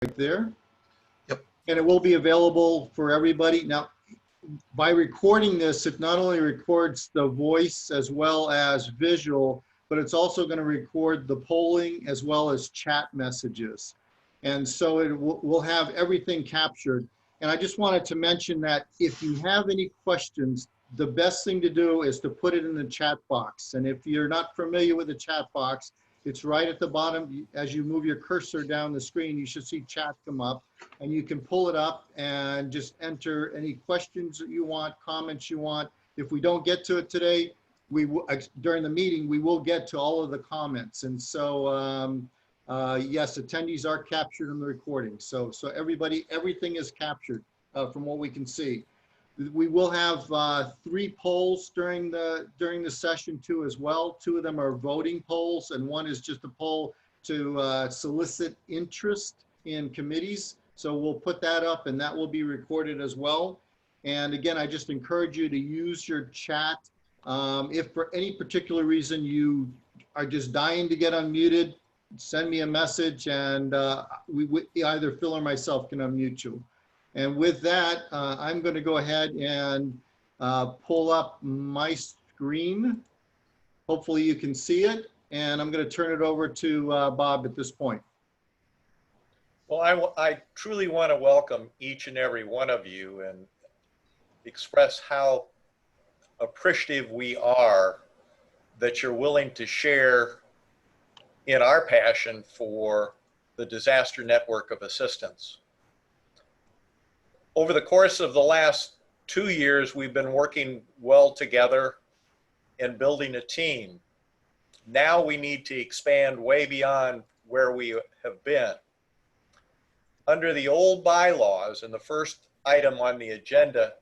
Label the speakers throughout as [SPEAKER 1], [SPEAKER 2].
[SPEAKER 1] right there.
[SPEAKER 2] Yep.
[SPEAKER 1] And it will be available for everybody. Now, by recording this, it not only records the voice as well as visual, but it's also going to record the polling as well as chat messages. And so we'll have everything captured. And I just wanted to mention that if you have any questions, the best thing to do is to put it in the chat box. And if you're not familiar with the chat box, it's right at the bottom. As you move your cursor down the screen, you should see chat come up, and you can pull it up and just enter any questions that you want, comments you want. If we don't get to it today, during the meeting, we will get to all of the comments. And so, yes, attendees are captured in the recording. So everybody, everything is captured from what we can see. We will have 3 polls during the session too as well. 2 of them are voting polls, and 1 is just a poll to solicit interest in committees. So we'll put that up, and that will be recorded as well. And again, I just encourage you to use your chat. If for any particular reason you are just dying to get unmuted, send me a message, and either Phil or myself can unmute you. And with that, I'm going to go ahead and pull up my screen. Hopefully you can see it. And I'm going to turn it over to Bob at this point.
[SPEAKER 3] Well, I truly want to welcome each and every one of you and express how appreciative we are that you're willing to share in our passion for the Disaster Network of Assistance. Over the course of the last 2 years, we've been working well together and building a team. Now we need to expand way beyond where we have been. Under the old bylaws, and the first item on the agenda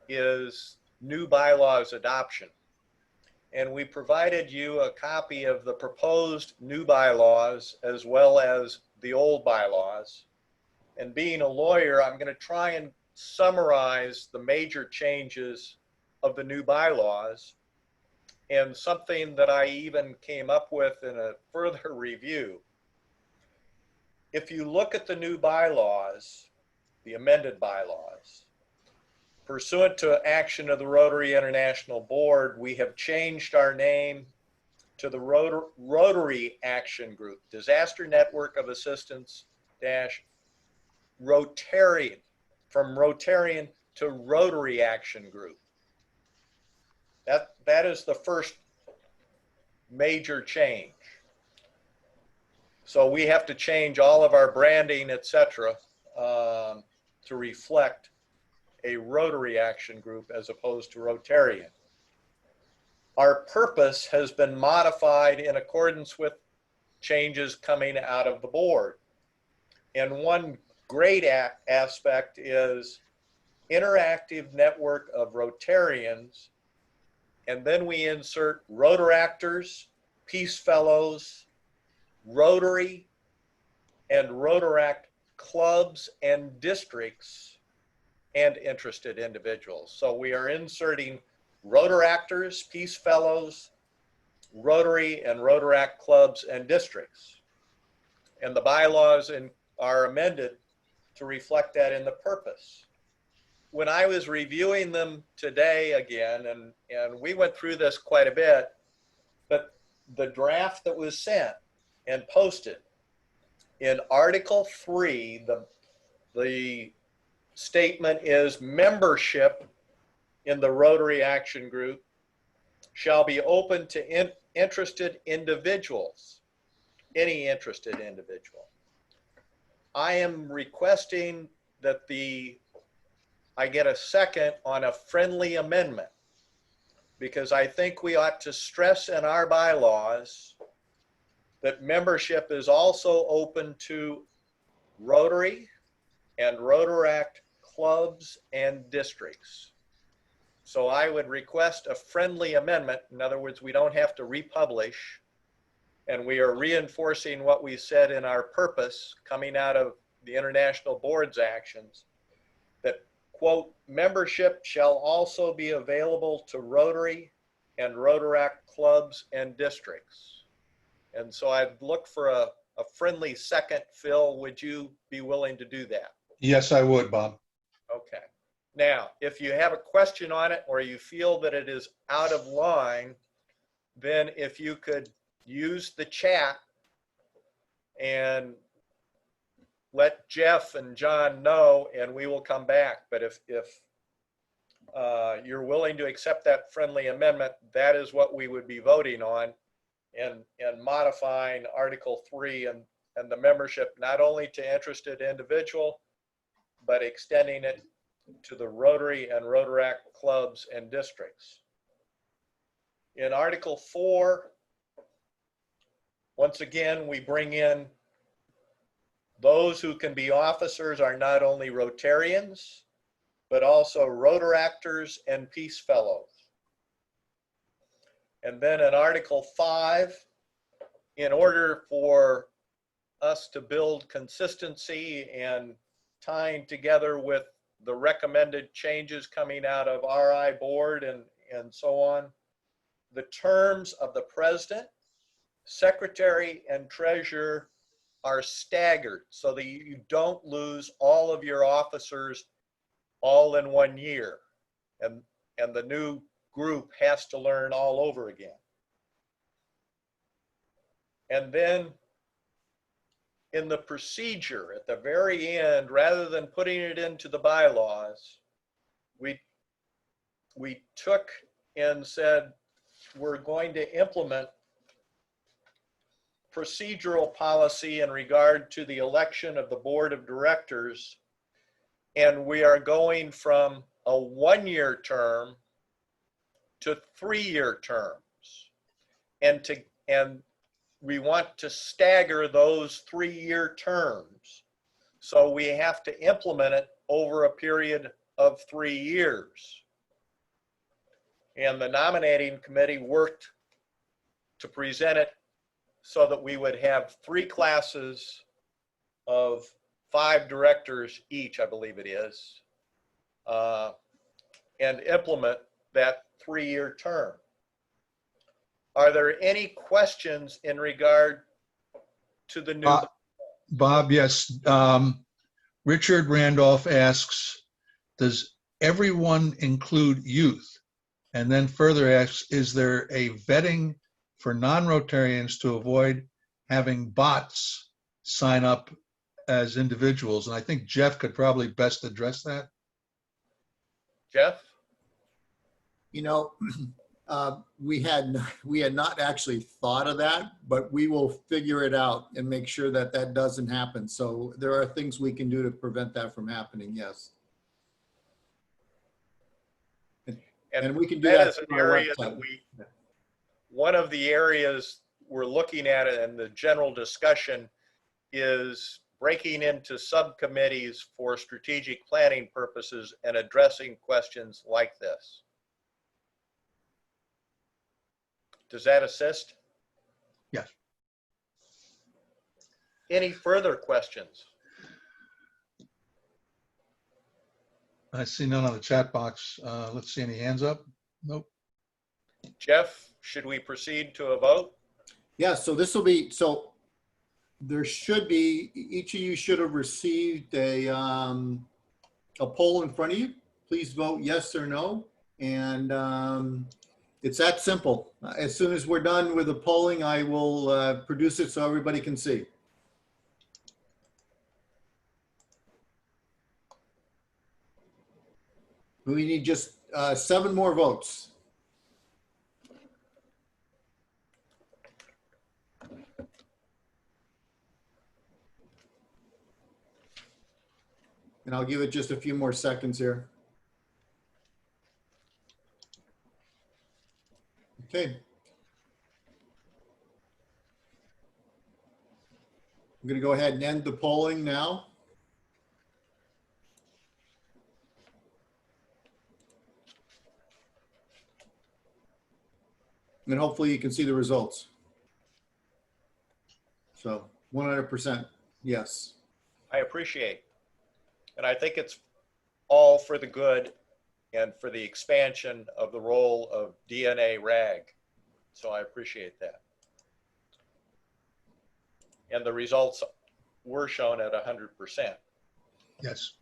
[SPEAKER 3] is new bylaws adoption. And we provided you a copy of the proposed new bylaws as well as the old bylaws. And being a lawyer, I'm going to try and summarize the major changes of the new bylaws, and something that I even came up with in a further review. If you look at the new bylaws, the amended bylaws, pursuant to action of the Rotary International Board, we have changed our name to the Rotary Action Group, Disaster Network of Assistance Rotarian, from Rotarian to Rotary Action Group. That is the first major change. So we have to change all of our branding, etc., to reflect a Rotary Action Group as opposed to Rotarian. Our purpose has been modified in accordance with changes coming out of the board. And one great aspect is interactive network of Rotarians, and then we insert Rotaractors, Peace Fellows, Rotary and Rotaract clubs and districts and interested individuals. So we are inserting Rotaractors, Peace Fellows, Rotary and Rotaract clubs and districts. And the bylaws are amended to reflect that in the purpose. When I was reviewing them today again, and we went through this quite a bit, but the draft that was sent and posted in Article 3, the statement is membership in the Rotary Action Group shall be open to interested individuals, any interested individual. I am requesting that I get a second on a friendly amendment, because I think we ought to stress in our bylaws that membership is also open to Rotary and Rotaract clubs and districts. So I would request a friendly amendment. In other words, we don't have to republish, and we are reinforcing what we said in our purpose coming out of the International Board's actions, that, quote, membership shall also be available to Rotary and Rotaract clubs and districts. And so I'd look for a a friendly second. Phil, would you be willing to do that?
[SPEAKER 2] Yes, I would, Bob.
[SPEAKER 3] Okay. Now, if you have a question on it or you feel that it is out of line, then if you could use the chat and let Jeff and John know, and we will come back. But if you're willing to accept that friendly amendment, that is what we would be voting on, and modifying Article 3 and the membership, not only to interested individual, but extending it to the Rotary and Rotaract clubs and districts. In Article 4, once again, we bring in those who can be officers are not only Rotarians, but also Rotaractors and Peace Fellows. And then in Article 5, in order for us to build consistency and tying together with the recommended changes coming out of RI board and so on, the terms of the president, secretary, and treasurer are staggered so that you don't lose all of your officers all in 1 year, and the new group has to learn all over again. And then in the procedure at the very end, rather than putting it into the bylaws, we took and said we're going to implement procedural policy in regard to the election of the board of directors, and we are going from a 1-year term to 3-year terms, and we want to stagger those 3-year terms, so we have to implement it over a period of 3 years. And the nominating committee worked to present it so that we would have 3 classes of 5 directors each, I believe it is, and implement that 3-year term. Are there any questions in regard to the new?
[SPEAKER 2] Bob, yes. Richard Randolph asks, does everyone include youth? And then further asks, is there a vetting for non-Rotarians to avoid having bots sign up as individuals? And I think Jeff could probably best address that.
[SPEAKER 3] Jeff?
[SPEAKER 1] You know, we had not actually thought of that, but we will figure it out and make sure that that doesn't happen. So there are things we can do to prevent that from happening. Yes. And we can do that.
[SPEAKER 3] That is an area that one of the areas we're looking at in the general discussion is breaking into subcommittees for strategic planning purposes and addressing questions like this. Does that assist?
[SPEAKER 2] Yes.
[SPEAKER 3] Any further questions?
[SPEAKER 2] I see none on the chat box. Let's see any hands up. Nope.
[SPEAKER 3] Jeff, should we proceed to a vote?
[SPEAKER 1] Yeah, so this will be, so there should be, each of you should have received a poll in front of you. Please vote yes or no. And it's that simple. As soon as we're done with the polling, I will produce it so everybody can see. We need just 7 more votes. And I'll give it just a few more seconds here. Okay. I'm going to go ahead and end the polling now. And hopefully you can see the results. So 100% yes.
[SPEAKER 3] I appreciate. And I think it's all for the good and for the expansion of the role of DNA RAG. So I appreciate that. and the results were shown at 100%.
[SPEAKER 2] Yes.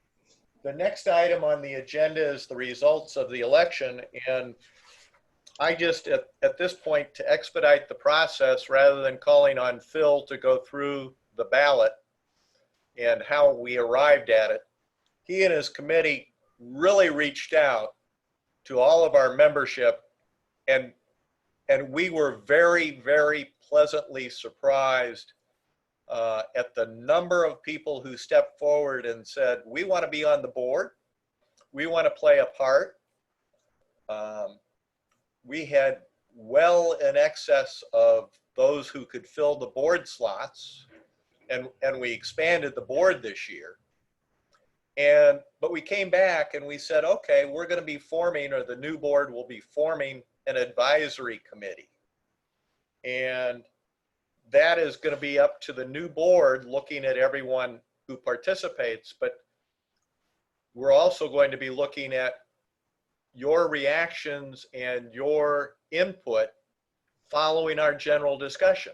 [SPEAKER 3] The next item on the agenda is the results of the election, and I just, at this point, to expedite the process, rather than calling on Phil to go through the ballot and how we arrived at it, he and his committee really reached out to all of our membership, and we were very, very pleasantly surprised at the number of people who stepped forward and said, we want to be on the board. We want to play a part. We had well in excess of those who could fill the board slots, and we expanded the board this year. But we came back and we said, okay, we're going to be forming, or the new board will be forming, an advisory committee. And that is going to be up to the new board, looking at everyone who participates, but we're also going to be looking at your reactions and your input following our general discussion.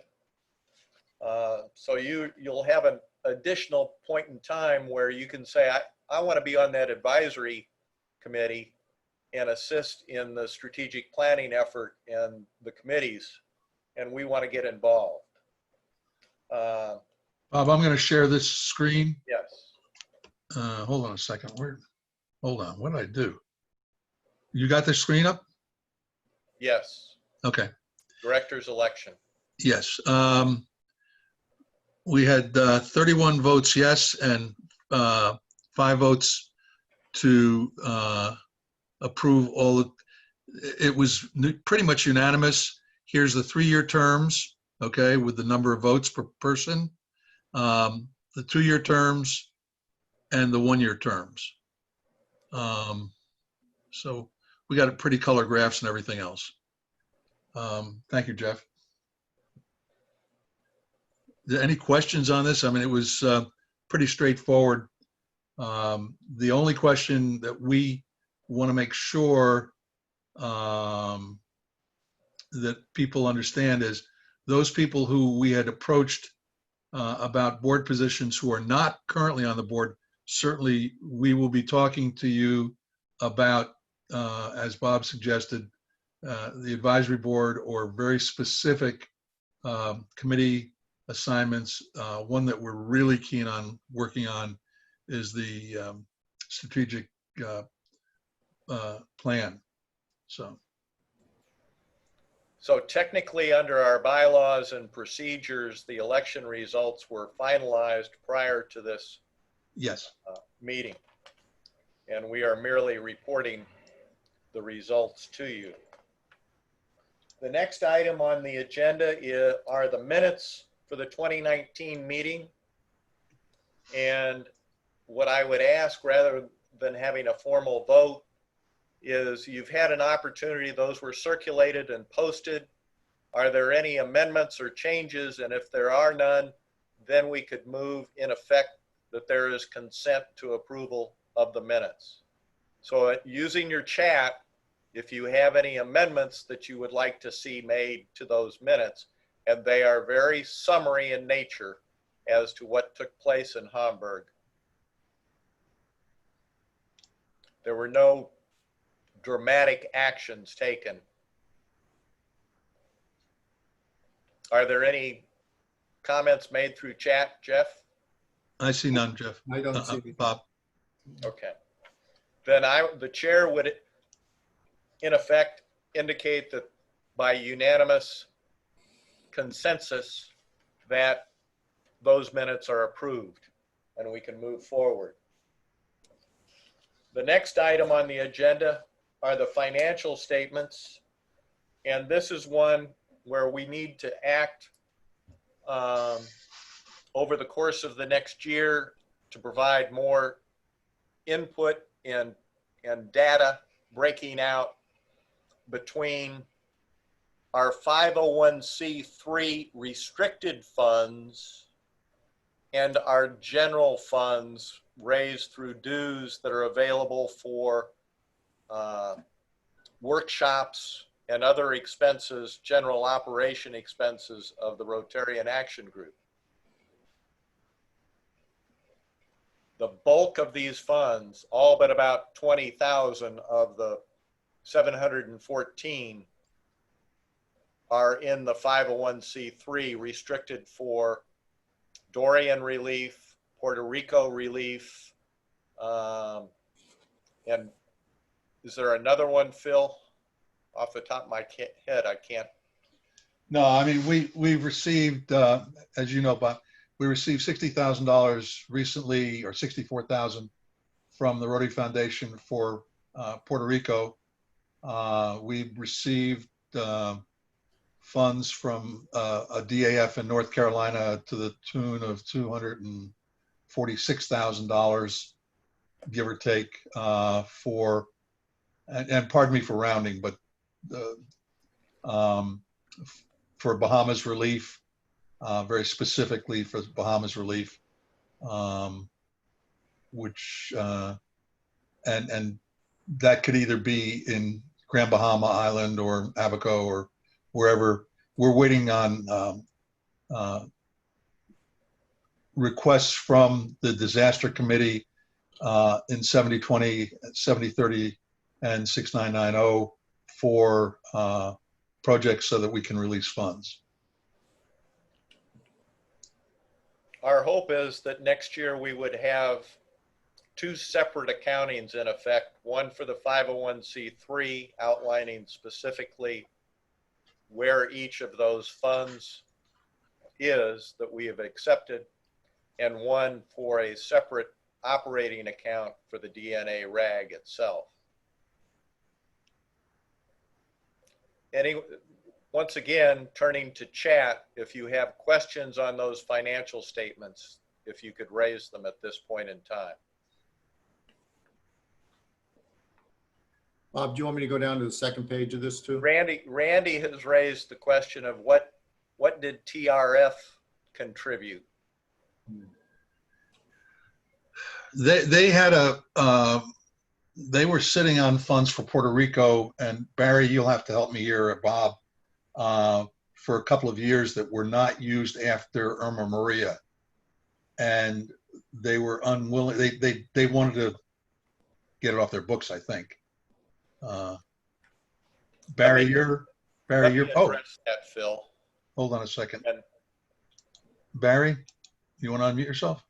[SPEAKER 3] So you'll have an additional point in time where you can say, I want to be on that advisory committee and assist in the strategic planning effort and the committees, and we want to get involved.
[SPEAKER 2] Bob, I'm going to share this screen.
[SPEAKER 3] Yes.
[SPEAKER 2] Hold on a second. Hold on. What did I do? You got the screen up?
[SPEAKER 3] Yes.
[SPEAKER 2] Okay.
[SPEAKER 3] Director's election.
[SPEAKER 2] Yes. We had 31 votes yes and 5 votes to approve all. It was pretty much unanimous. Here's the 3-year terms, okay, with the number of votes per person, the 2-year terms, and the 1-year terms. So we got pretty color graphs and everything else. Thank you, Jeff. Any questions on this? I mean, it was pretty straightforward. The only question that we want to make sure that people understand is those people who we had approached about board positions who are not currently on the board, certainly we will be talking to you about, as Bob suggested, the advisory board or very specific committee assignments. One that we're really keen on working on is the strategic plan.
[SPEAKER 3] So technically, under our bylaws and procedures, the election results were finalized prior to this
[SPEAKER 2] Yes.
[SPEAKER 3] meeting, and we are merely reporting the results to you. The next item on the agenda are the minutes for the 2019 meeting. And what I would ask, rather than having a formal vote, is you've had an opportunity, those were circulated and posted. Are there any amendments or changes? And if there are none, then we could move in effect that there is consent to approval of the minutes. So using your chat, if you have any amendments that you would like to see made to those minutes, and they are very summary in nature as to what took place in Hamburg. There were no dramatic actions taken. Are there any comments made through chat, Jeff?
[SPEAKER 2] I see none, Jeff.
[SPEAKER 1] I don't see any.
[SPEAKER 2] Bob.
[SPEAKER 3] Okay. Then the chair would, in effect, indicate that by unanimous consensus that those minutes are approved and we can move forward. The next item on the agenda are the financial statements. And this is one where we need to act over the course of the next year to provide more input and data breaking out between our 501c3 restricted funds and our general funds raised through dues that are available for workshops and other expenses, general operation expenses of the Rotarian Action Group. the bulk of these funds, all but about 20,000 of the 714, are in the 501c3 restricted for Dorian relief, Puerto Rico relief, and is there another one, Phil? Off the top of my head, I can't.
[SPEAKER 2] No, I mean, we've received, as you know, Bob, we received $60,000 recently, or 64,000 from the Rotary Foundation for Puerto Rico. We've received funds from a DAF in North Carolina to the tune of $246,000, give or take, for, and pardon me for rounding, but for Bahamas relief, very specifically for Bahamas relief, which, and that could either be in Grand Bahama Island or Abaco or wherever. We're waiting on requests from the disaster committee in 7020, 7030, and 6990 for projects so that we can release funds.
[SPEAKER 3] Our hope is that next year we would have two separate accountings in effect, one for the 501c3 outlining specifically where each of those funds is that we have accepted, and one for a separate operating account for the DNA RAG itself. Once again, turning to chat, if you have questions on those financial statements, if you could raise them at this point in time.
[SPEAKER 1] Bob, do you want me to go down to the second page of this too?
[SPEAKER 3] Randy has raised the question of what did TRF contribute?
[SPEAKER 2] They had they were sitting on funds for Puerto Rico, and Barry, you'll have to help me here, Bob, for a couple of years that were not used after Irma Maria, and they were unwilling. They wanted to get it off their books, I think. Barry, you're oh,
[SPEAKER 3] that, Phil.
[SPEAKER 2] Hold on a second. Barry, you want to unmute yourself?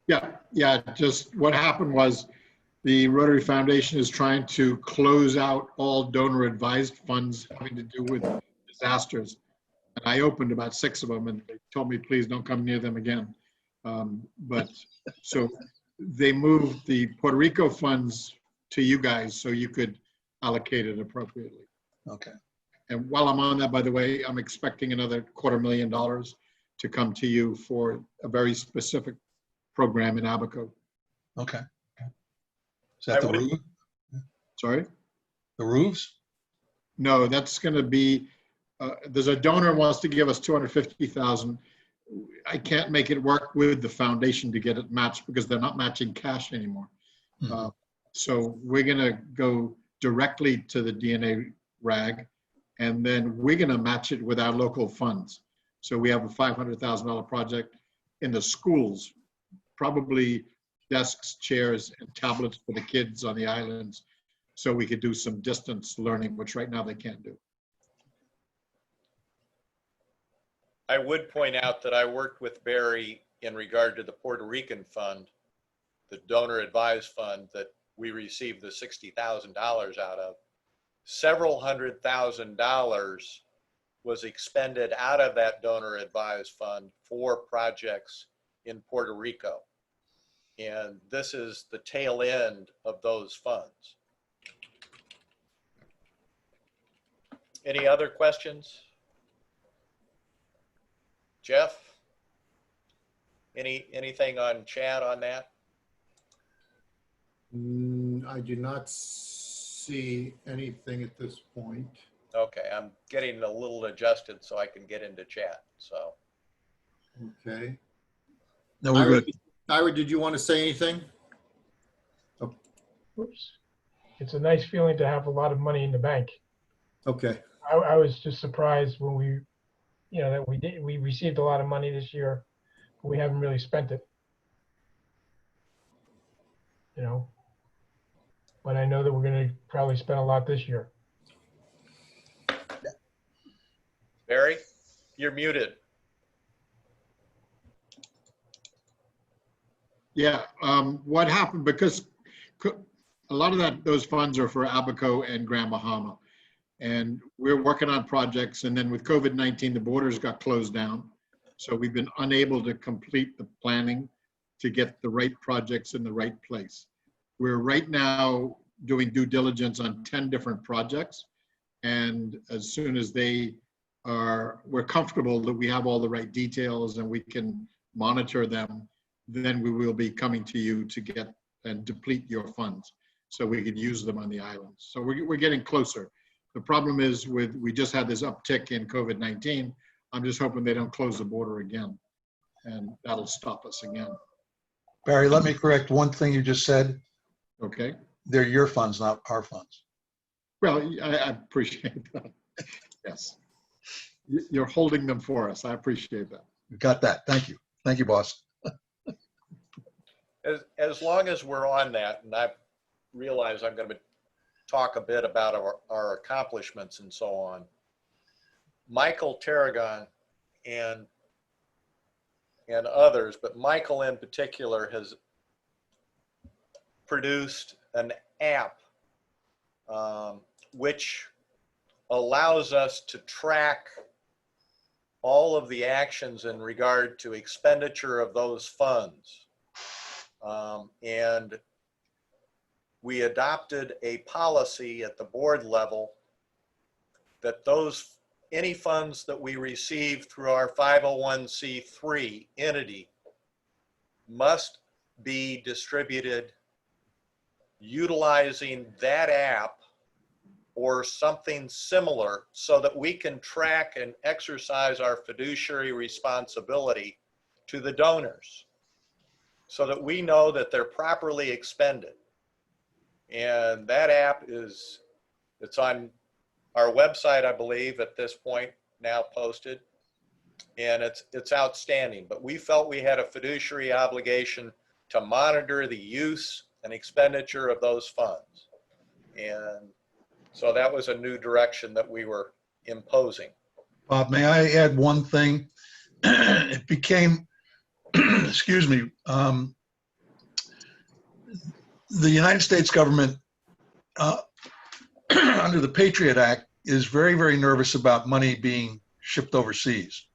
[SPEAKER 4] Yeah. Just what happened was the Rotary Foundation is trying to close out all donor advised funds having to do with disasters. And I opened about 6 of them, and they told me, please don't come near them again. But so they moved the Puerto Rico funds to you guys so you could allocate it appropriately.
[SPEAKER 2] Okay.
[SPEAKER 4] And while I'm on that, by the way, I'm expecting another $250,000 to come to you for a very specific program in Abaco.
[SPEAKER 2] Okay. Is that the roof?
[SPEAKER 4] Sorry?
[SPEAKER 2] The roofs?
[SPEAKER 4] No, that's going to be, there's a donor who wants to give us $250,000. I can't make it work with the foundation to get it matched because they're not matching cash anymore.
[SPEAKER 2] Mm-hmm.
[SPEAKER 4] So we're going to go directly to the DNA RAG, and then we're going to match it with our local funds. So we have a $500,000 project in the schools, probably desks, chairs, and tablets for the kids on the islands, so we could do some distance learning, which right now they can't do.
[SPEAKER 3] I would point out that I worked with Barry in regard to the Puerto Rican fund, the donor advised fund that we received the $60,000 out of. Several $100,000 was expended out of that donor advised fund for projects in Puerto Rico. And this is the tail end of those funds. Any other questions? Jeff? Anything on chat on that?
[SPEAKER 1] I do not see anything at this point.
[SPEAKER 3] Okay, I'm getting a little adjusted so I can get into chat. So.
[SPEAKER 1] Okay.
[SPEAKER 2] No, we're good.
[SPEAKER 1] Ira, did you want to say anything? Oh.
[SPEAKER 5] Oops. It's a nice feeling to have a lot of money in the bank.
[SPEAKER 1] Okay.
[SPEAKER 5] I was just surprised when we, that we received a lot of money this year, but we haven't really spent it. you know. But I know that we're going to probably spend a lot this year.
[SPEAKER 3] Barry, you're muted.
[SPEAKER 4] Yeah, what happened, because a lot of those funds are for Abaco and Grand Bahama. And we're working on projects, and then with COVID-19, the borders got closed down. So we've been unable to complete the planning to get the right projects in the right place. We're right now doing due diligence on 10 different projects. And as soon as we're comfortable that we have all the right details and we can monitor them, then we will be coming to you to get and deplete your funds so we can use them on the islands. So we're getting closer. The problem is we just had this uptick in COVID-19. I'm just hoping they don't close the border again, and that'll stop us again.
[SPEAKER 2] Barry, let me correct one thing you just said.
[SPEAKER 4] Okay.
[SPEAKER 2] They're your funds, not our funds.
[SPEAKER 4] Well, I appreciate that. Yes. You're holding them for us. I appreciate that.
[SPEAKER 2] Got that. Thank you. Thank you, boss.
[SPEAKER 3] As long as we're on that, and I realize I'm going to talk a bit about our accomplishments and so on. Michael Tarragon and others, but Michael in particular, has produced an app which allows us to track all of the actions in regard to expenditure of those funds. And we adopted a policy at the board level that any funds that we receive through our 501c3 entity must be distributed utilizing that app or something similar so that we can track and exercise our fiduciary responsibility to the donors so that we know that they're properly expended. And that app it's on our website, I believe, at this point, now posted, and it's outstanding. But we felt we had a fiduciary obligation to monitor the use and expenditure of those funds. And so that was a new direction that we were imposing.
[SPEAKER 2] Bob, may I add one thing? It became, excuse me, the United States government, under the Patriot Act, is very, very nervous about money being shipped overseas.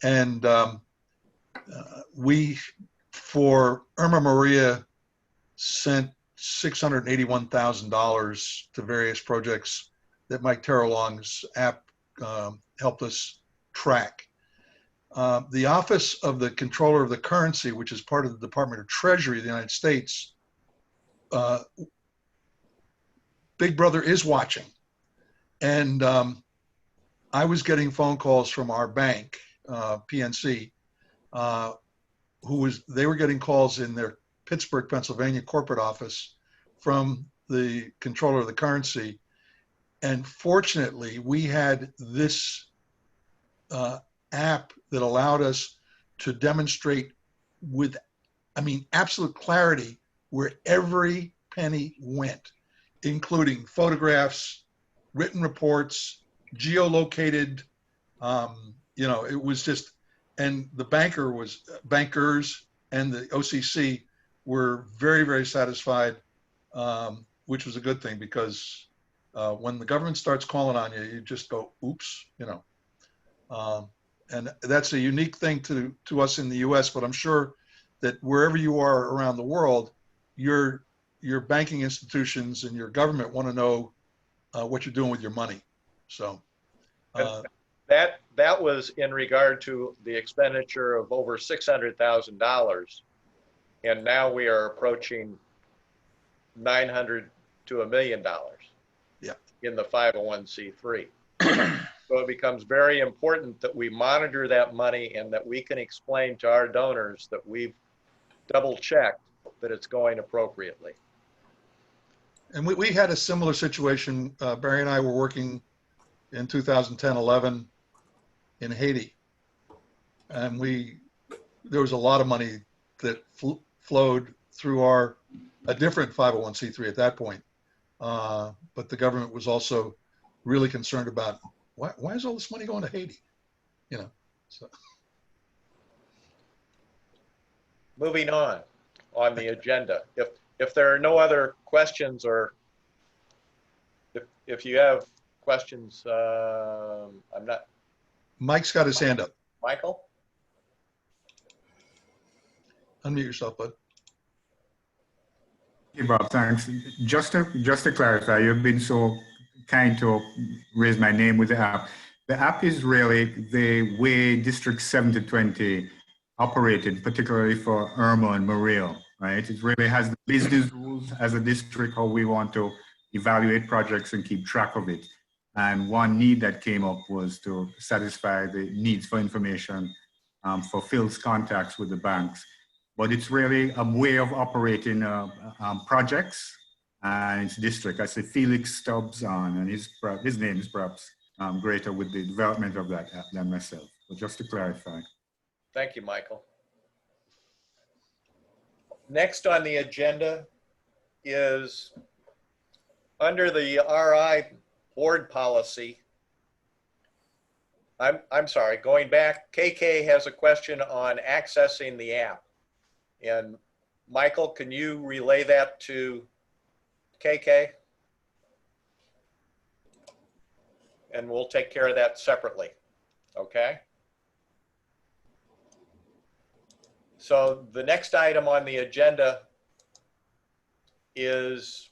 [SPEAKER 2] And we, for Irma Maria, sent $681,000 to various projects that Mike Terralong's app helped us track. The Office of the Comptroller of the Currency, which is part of the Department of Treasury of the United States, Big Brother is watching. And I was getting phone calls from our bank, PNC, they were getting calls in their Pittsburgh, Pennsylvania corporate office from the Comptroller of the Currency. And fortunately, we had this app that allowed us to demonstrate with, absolute clarity where every penny went, including photographs, written reports, geolocated, it was just, and the bankers and the OCC were very, very satisfied, which was a good thing, because when the government starts calling on you, you just go, oops, and that's a unique thing to us in the US, but I'm sure that wherever you are around the world, your banking institutions and your government want to know what you're doing with your money. So
[SPEAKER 3] that was in regard to the expenditure of over $600,000, and now we are approaching $900,000 to $1 million.
[SPEAKER 2] Yeah. In
[SPEAKER 3] the 501c3. So it becomes very important that we monitor that money and that we can explain to our donors that we've double checked that it's going appropriately.
[SPEAKER 2] And we had a similar situation. Barry and I were working in 2010-11 in Haiti, and there was a lot of money that flowed through our a different 501c3 at that point. But the government was also really concerned about why is all this money going to Haiti? You know, so.
[SPEAKER 3] Moving on the agenda. If there are no other questions, or if you have questions, I'm not.
[SPEAKER 2] Mike's got his hand up.
[SPEAKER 3] Michael?
[SPEAKER 2] Unmute yourself, bud.
[SPEAKER 6] Hey, Bob, thanks. Just to clarify, you've been so kind to raise my name with the app. The app is really the way District 7 to 20 operated, particularly for Irma and Maria, right? It really has the business rules as a district, how we want to evaluate projects and keep track of it. And one need that came up was to satisfy the needs for information for Phil's contacts with the banks. But it's really a way of operating projects and its district. I see Felix Stubbs on, and his name is perhaps greater with the development of that app than myself. But just to clarify.
[SPEAKER 3] Thank you, Michael. Next on the agenda is under the RI board policy. I'm sorry, going back, KK has a question on accessing the app. And Michael, can you relay that to KK? And we'll take care of that separately, okay? So the next item on the agenda is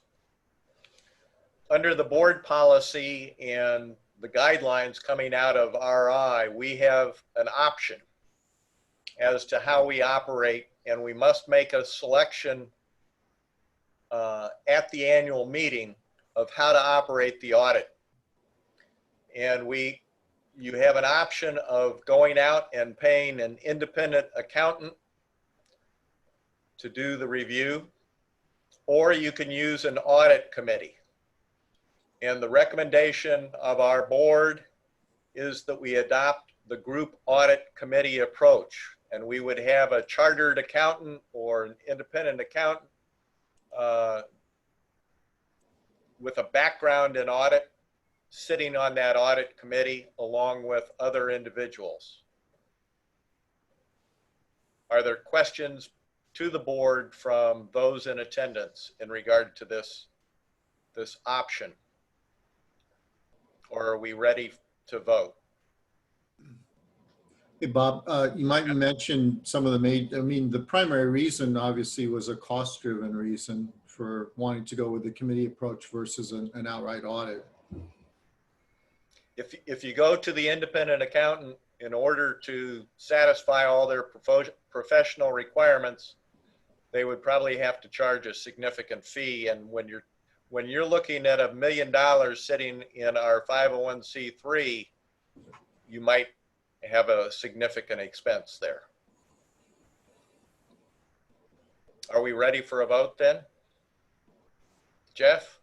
[SPEAKER 3] under the board policy and the guidelines coming out of RI, we have an option as to how we operate, and we must make a selection at the annual meeting of how to operate the audit. And you have an option of going out and paying an independent accountant to do the review, or you can use an audit committee. And the recommendation of our board is that we adopt the group audit committee approach. And we would have a chartered accountant or an independent accountant with a background in audit sitting on that audit committee along with other individuals. Are there questions to the board from those in attendance in regard to this option? Or are we ready to vote?
[SPEAKER 1] Hey, Bob, you might mention some of the primary reason obviously was a cost-driven reason for wanting to go with the committee approach versus an outright audit.
[SPEAKER 3] If you go to the independent accountant in order to satisfy all their professional requirements, they would probably have to charge a significant fee. And when you're looking at $1 million sitting in our 501c3, you might have a significant expense there. Are we ready for a vote then? Jeff,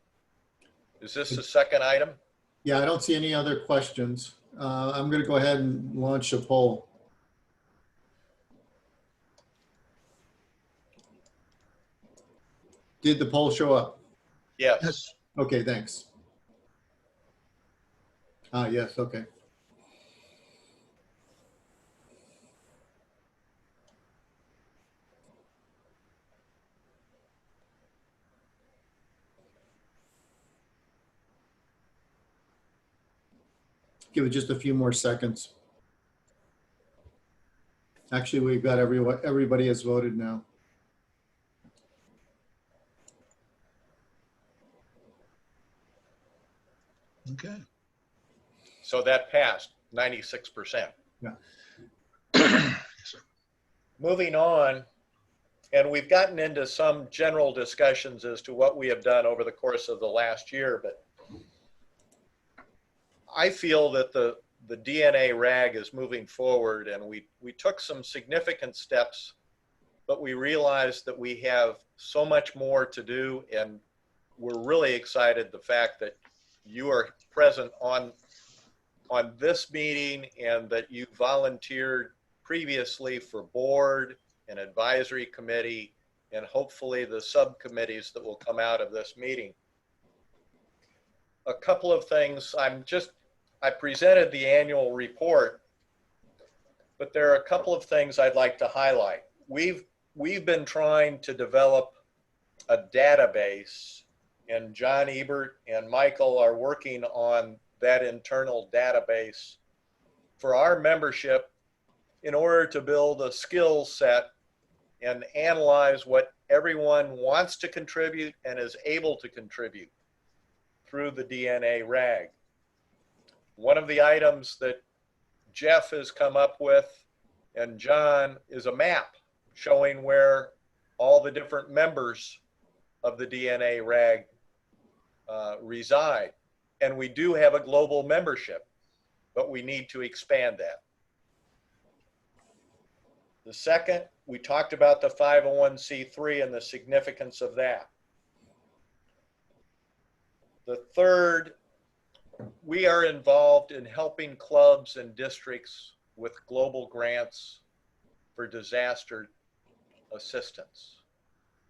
[SPEAKER 3] is this the second item?
[SPEAKER 1] Yeah, I don't see any other questions. I'm going to go ahead and launch a poll. Did the poll show up?
[SPEAKER 3] Yes.
[SPEAKER 1] Okay, thanks. Yes, okay. Give it just a few more seconds. Actually, we've got everybody has voted now.
[SPEAKER 2] Okay.
[SPEAKER 3] So that passed 96%.
[SPEAKER 1] Yeah.
[SPEAKER 3] Moving on, and we've gotten into some general discussions as to what we have done over the course of the last year, but I feel that the DNA RAG is moving forward, and we took some significant steps, but we realized that we have so much more to do, and we're really excited the fact that you are present on this meeting and that you volunteered previously for board and advisory committee and hopefully the subcommittees that will come out of this meeting. A couple of things, I presented the annual report, but there are a couple of things I'd like to highlight. We've been trying to develop a database, and John Ebert and Michael are working on that internal database for our membership in order to build a skill set and analyze what everyone wants to contribute and is able to contribute through the DNA RAG. One of the items that Jeff has come up with and John is a map showing where all the different members of the DNA RAG reside. And we do have a global membership, but we need to expand that. The second, we talked about the 501c3 and the significance of that. The third, we are involved in helping clubs and districts with global grants for disaster assistance.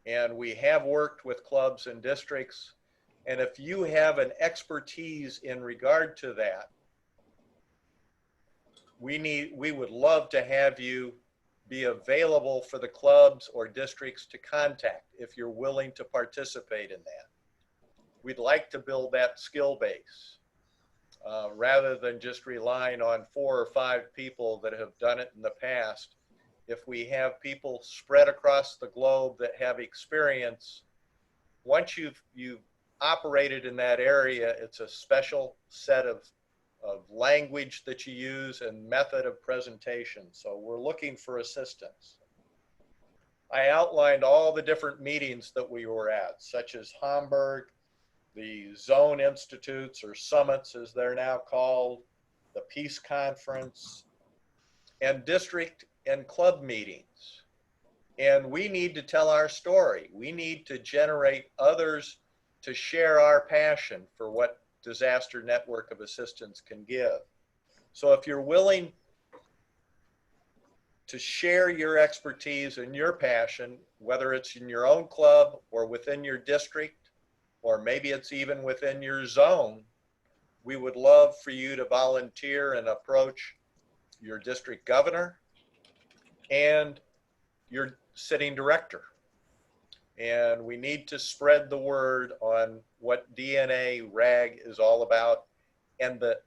[SPEAKER 3] And we have worked with clubs and districts. And if you have an expertise in regard to that, we would love to have you be available for the clubs or districts to contact if you're willing to participate in that. We'd like to build that skill base rather than just relying on 4 or 5 people that have done it in the past. If we have people spread across the globe that have experience, once you've operated in that area, it's a special set of language that you use and method of presentation. So we're looking for assistance. I outlined all the different meetings that we were at, such as Hamburg, the Zone Institutes or Summits as they're now called, the Peace Conference, and district and club meetings. And we need to tell our story. We need to generate others to share our passion for what Disaster Network of Assistance can give. So if you're willing to share your expertise and your passion, whether it's in your own club or within your district, or maybe it's even within your zone, we would love for you to volunteer and approach your district governor and your sitting director. And we need to spread the word on what DNA RAG is all about and the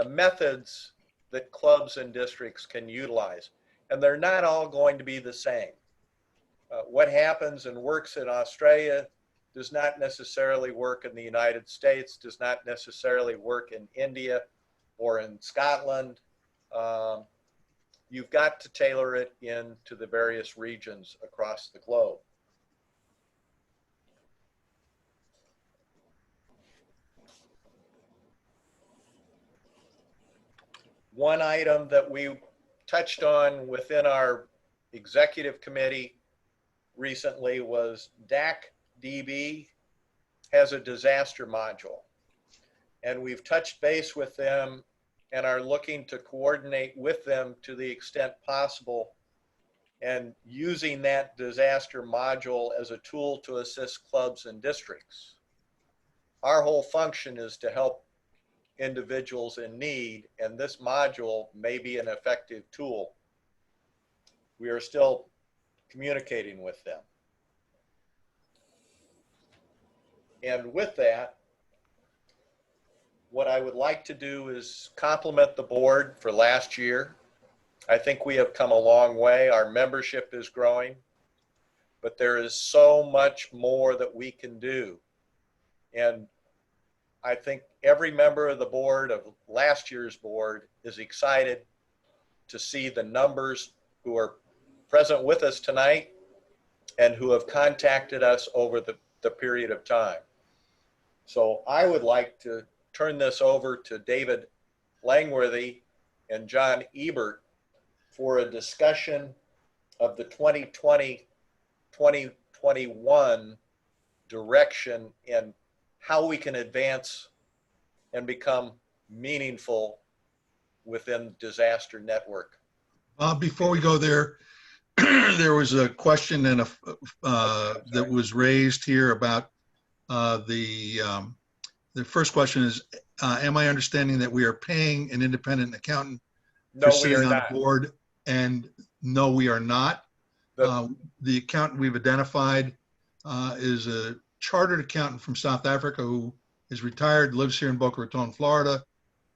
[SPEAKER 3] methods that clubs and districts can utilize. And they're not all going to be the same. What happens and works in Australia does not necessarily work in the United States, does not necessarily work in India or in Scotland. You've got to tailor it into the various regions across the globe. One item that we touched on within our executive committee recently was DAC-DB has a disaster module. And we've touched base with them and are looking to coordinate with them to the extent possible and using that disaster module as a tool to assist clubs and districts. Our whole function is to help individuals in need, and this module may be an effective tool. We are still communicating with them. And with that, what I would like to do is compliment the board for last year. I think we have come a long way. Our membership is growing, but there is so much more that we can do. And I think every member of the board of last year's board is excited to see the numbers who are present with us tonight and who have contacted us over the period of time. So I would like to turn this over to David Langworthy and John Ebert for a discussion of the 2020-2021 direction and how we can advance and become meaningful within disaster network.
[SPEAKER 2] Before we go there, there was a question and that was raised here about the first question is, am I understanding that we are paying an independent accountant
[SPEAKER 3] No,
[SPEAKER 2] for
[SPEAKER 3] we
[SPEAKER 2] sitting
[SPEAKER 3] are
[SPEAKER 2] on
[SPEAKER 3] not.
[SPEAKER 2] the board? And no, we are not. The accountant we've identified is a chartered accountant from South Africa who is retired, lives here in Boca Raton, Florida,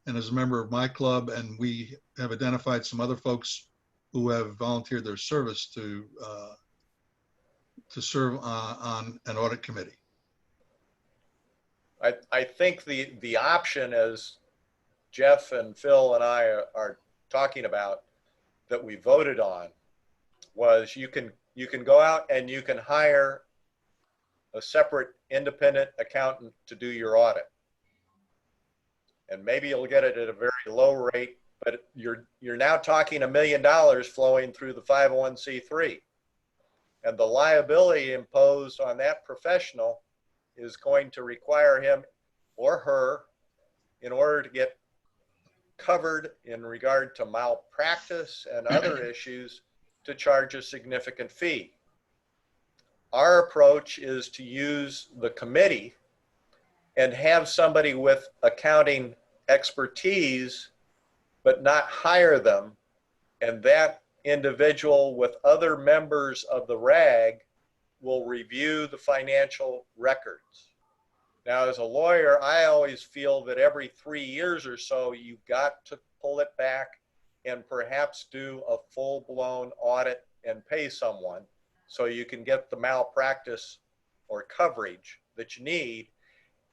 [SPEAKER 2] and is a member of my club. And we have identified some other folks who have volunteered their service to serve on an audit committee.
[SPEAKER 3] I think the option, as Jeff and Phil and I are talking about, that we voted on, was you can go out and you can hire a separate independent accountant to do your audit, and maybe you'll get it at a very low rate, but you're now talking $1 million flowing through the 501c3, and the liability imposed on that professional is going to require him or her, in order to get covered in regard to malpractice and other issues, to charge a significant fee. Our approach is to use the committee and have somebody with accounting expertise, but not hire them, and that individual with other members of the RAG will review the financial records. Now, as a lawyer, I always feel that every 3 years or so, you've got to pull it back and perhaps do a full-blown audit and pay someone so you can get the malpractice or coverage that you need,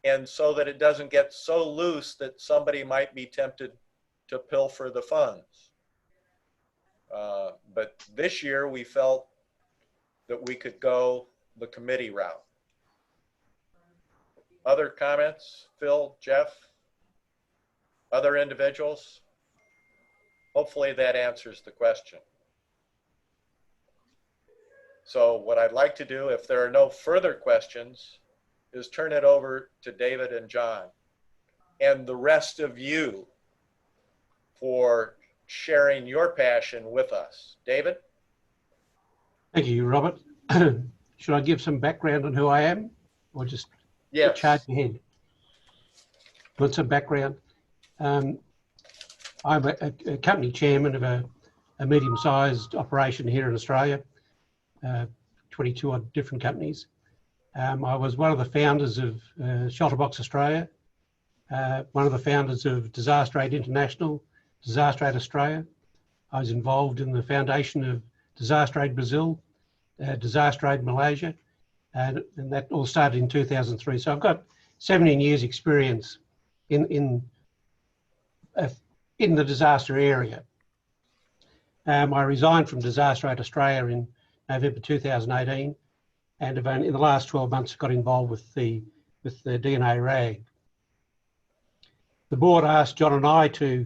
[SPEAKER 3] and so that it doesn't get so loose that somebody might be tempted to pilfer the funds. But this year we felt that we could go the committee route. Other comments? Phil, Jeff, other individuals? Hopefully that answers the question. So what I'd like to do, if there are no further questions, is turn it over to David and John and the rest of you for sharing your passion with us. David?
[SPEAKER 7] Thank you, Robert. Should I give some background on who I am, or just charge ahead? Want some background? I'm a company chairman of a medium-sized operation here in Australia, 22 odd different companies. I was one of the founders of Shelterbox Australia, one of the founders of Disaster Aid International, Disaster Aid Australia. I was involved in the foundation of Disaster Aid Brazil, Disaster Aid Malaysia, and that all started in 2003. So I've got 17 years experience in the disaster area. I resigned from Disaster Aid Australia in November 2018, and have only, in the last 12 months, got involved with the DNA RAG. The board asked John and I to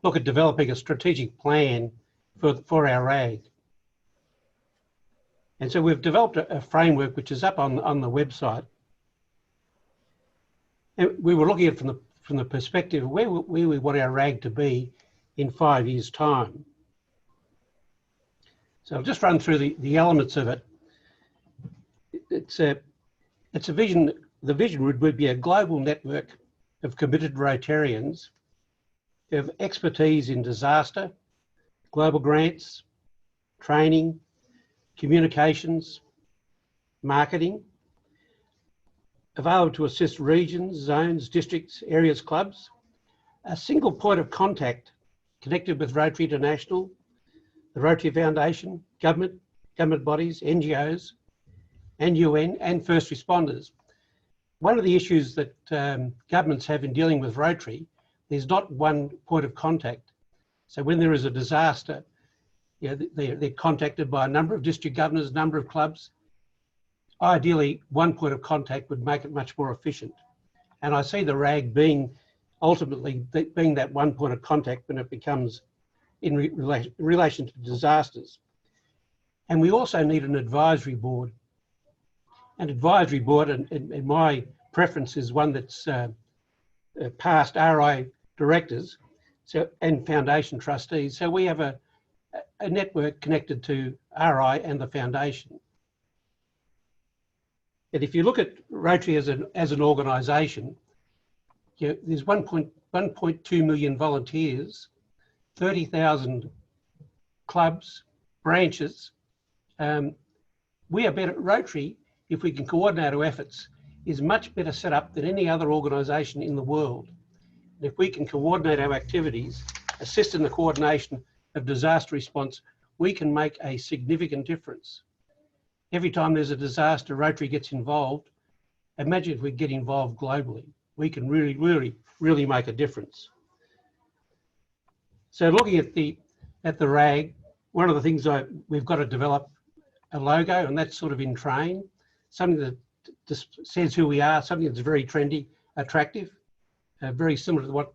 [SPEAKER 7] look at developing a strategic plan for our RAG. And so we've developed a framework which is up on the website. And we were looking at it from the perspective of where we want our RAG to be in 5 years' time. So I'll just run through the elements of it. It's a vision. The vision would be a global network of committed Rotarians who have expertise in disaster, global grants, training, communications, marketing, available to assist regions, zones, districts, areas, clubs, a single point of contact connected with Rotary International, the Rotary Foundation, government bodies, NGOs, and UN, and first responders. One of the issues that governments have in dealing with Rotary, there's not one point of contact. So when there is a disaster, they're contacted by a number of district governors, a number of clubs. Ideally, one point of contact would make it much more efficient. And I see the RAG being ultimately being that one point of contact when it becomes in relation to disasters. And we also need an advisory board. An advisory board, and my preference is one that's past RI directors and foundation trustees. So we have a a network connected to RI and the foundation. And if you look at Rotary as an organisation, you know, there's 1.2 million volunteers, 30,000 clubs, branches. We are better at Rotary, if we can coordinate our efforts, is much better set up than any other organisation in the world. And if we can coordinate our activities, assist in the coordination of disaster response, we can make a significant difference. Every time there's a disaster, Rotary gets involved. Imagine if we get involved globally. We can really make a difference. So looking at the RAG, one of the things we've got to develop a logo, and that's sort of in train, something that just says who we are, something that's very trendy, attractive, very similar to what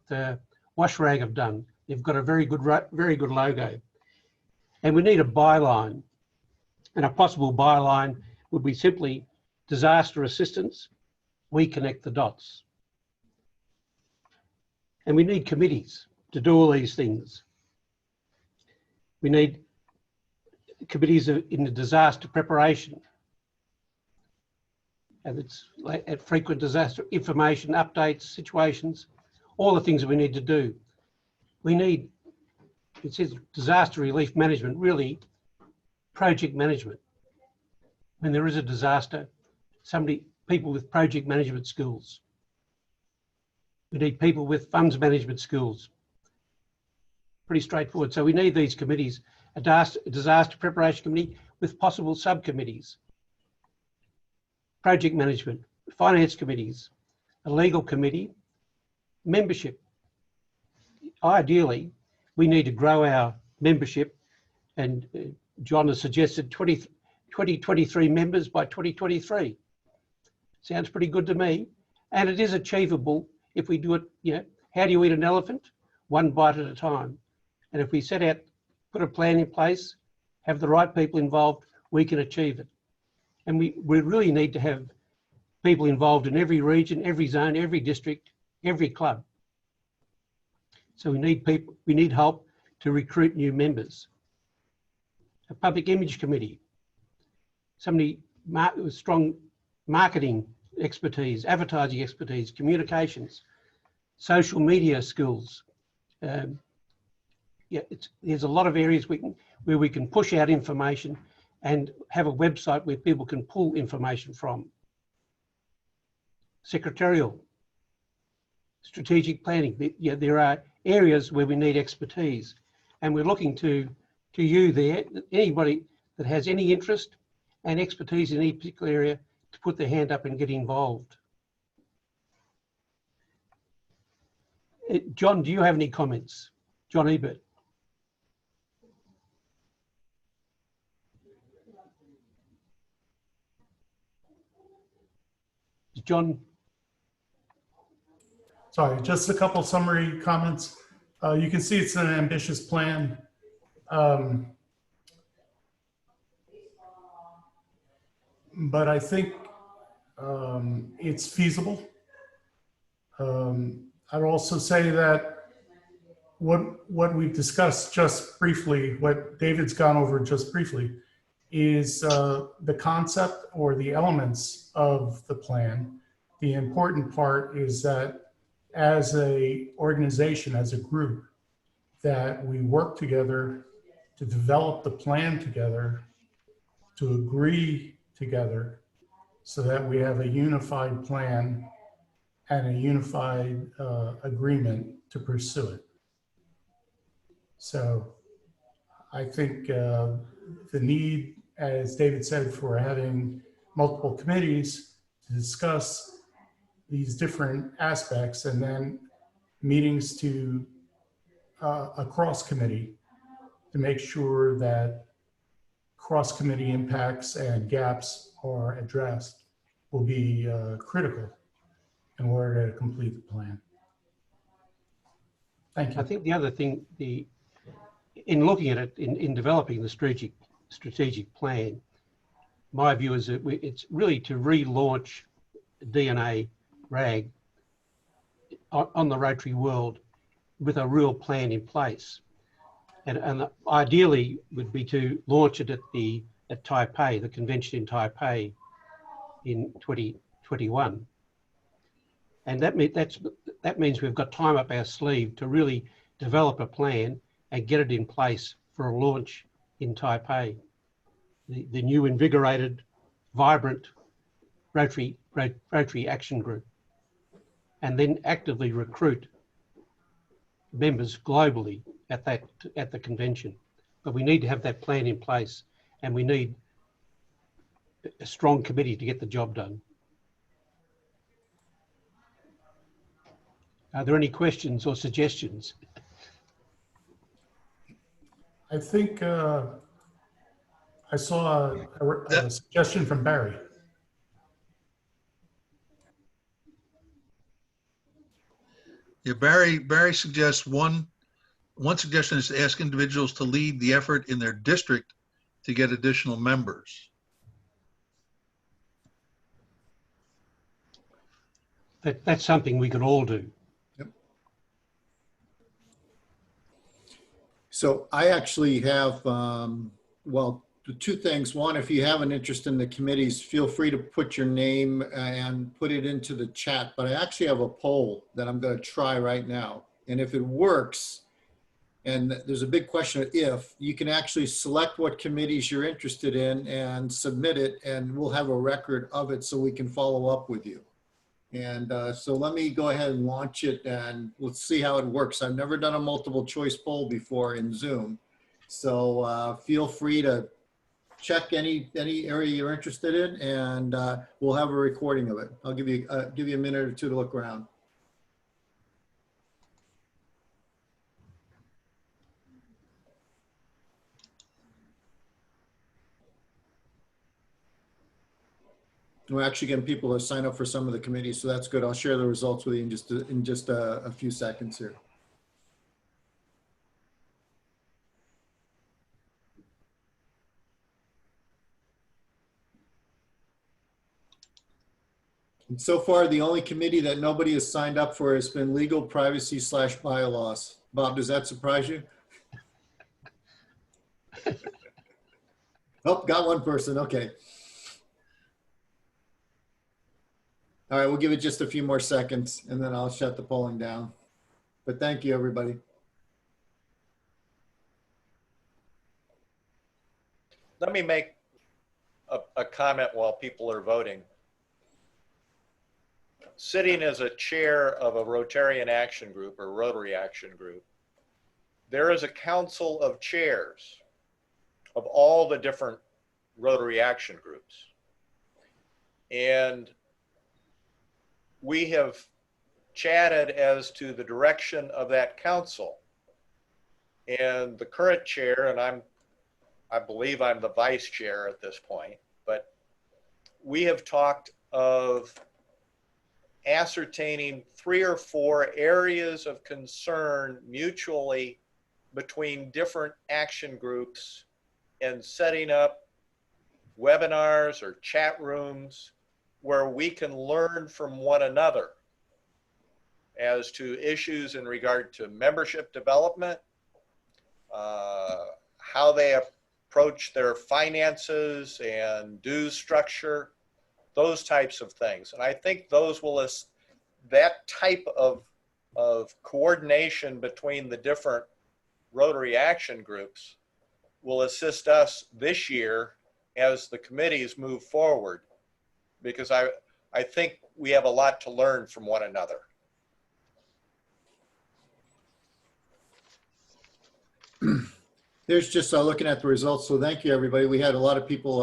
[SPEAKER 7] WashRag have done. They've got a very good logo. And we need a byline. And a possible byline would be simply disaster assistance, we connect the dots. And we need committees to do all these things. We need committees in the disaster preparation. And it's like at frequent disaster information, updates, situations, all the things that we need to do. We need, it says disaster relief management, really project management. When there is a disaster, people with project management skills. We need people with funds management skills. Pretty straightforward. So we need these committees, a disaster preparation committee with possible subcommittees, project management, finance committees, a legal committee, membership. Ideally, we need to grow our membership, and John has suggested 23 members by 2023. Sounds pretty good to me. And it is achievable if we do it, you know, how do you eat an elephant? One bite at a time. And if we set out, put a plan in place, have the right people involved, we can achieve it. And we really need to have people involved in every region, every zone, every district, every club. So we need people, we need help to recruit new members. A public image committee, somebody with strong marketing expertise, advertising expertise, communications, social media skills. There's a lot of areas where we can push out information and have a website where people can pull information from. Secretarial, strategic planning. There are areas where we need expertise, and we're looking to you there, anybody that has any interest and expertise in any particular area, to put their hand up and get involved. John, do you have any comments? John Ebert. John?
[SPEAKER 8] Sorry, just a couple summary comments. You can see it's an ambitious plan. But I think it's feasible. I'd also say that what we've discussed just briefly, what David's gone over just briefly, is the concept or the elements of the plan. The important part is that as a organization, as a group, that we work together to develop the plan together, to agree together, so that we have a unified plan and a unified agreement to pursue it. So I think the need, as David said, for having multiple committees to discuss these different aspects, and then meetings to a cross committee to make sure that cross committee impacts and gaps are addressed, will be critical in order to complete the plan. Thank you.
[SPEAKER 7] I think the other thing, in looking at it, in developing the strategic plan, my view is that it's really to relaunch DNA RAG on the Rotary world with a real plan in place. And ideally would be to launch it at Taipei, the convention in Taipei in 2021. And that means we've got time up our sleeve to really develop a plan and get it in place for a launch in Taipei. The new invigorated, vibrant Rotary Action Group, and then actively recruit members globally at the convention. But we need to have that plan in place, and we need a strong committee to get the job done. Are there any questions or suggestions?
[SPEAKER 8] I think I saw a suggestion from Barry.
[SPEAKER 2] Yeah, Barry suggests one suggestion is to ask individuals to lead the effort in their district to get additional members.
[SPEAKER 7] That's something we can all do.
[SPEAKER 1] So I actually have, well, two things. One, if you have an interest in the committees, feel free to put your name and put it into the chat. But I actually have a poll that I'm going to try right now. And if it works, and there's a big question of if, you can actually select what committees you're interested in and submit it, and we'll have a record of it so we can follow up with you. And so let me go ahead and launch it, and let's see how it works. I've never done a multiple choice poll before in Zoom. So feel free to check any area you're interested in, and we'll have a recording of it. I'll give you a minute or two to look around. We're actually getting people to sign up for some of the committees, so that's good. I'll share the results with you in just a few seconds here. And so far, the only committee that nobody has signed up for has been legal privacy / bylaws. Bob, does that surprise you? Oh, got one person. Okay. All right, we'll give it just a few more seconds and then I'll shut the polling down. But thank you, everybody.
[SPEAKER 3] Let me make a comment while people are voting. Sitting as a chair of a Rotarian Action Group or Rotary Action Group, there is a council of chairs of all the different Rotary Action Groups. And we have chatted as to the direction of that council. And the current chair, and I believe I'm the vice chair at this point, but we have talked of ascertaining 3 or 4 areas of concern mutually between different action groups and setting up webinars or chat rooms where we can learn from one another as to issues in regard to membership development, how they approach their finances and dues structure, those types of things. And I think those will, that type of coordination between the different Rotary Action Groups will assist us this year as the committees move forward, because I think we have a lot to learn from one another.
[SPEAKER 1] There's just looking at the results. So thank you, everybody. We had a lot of people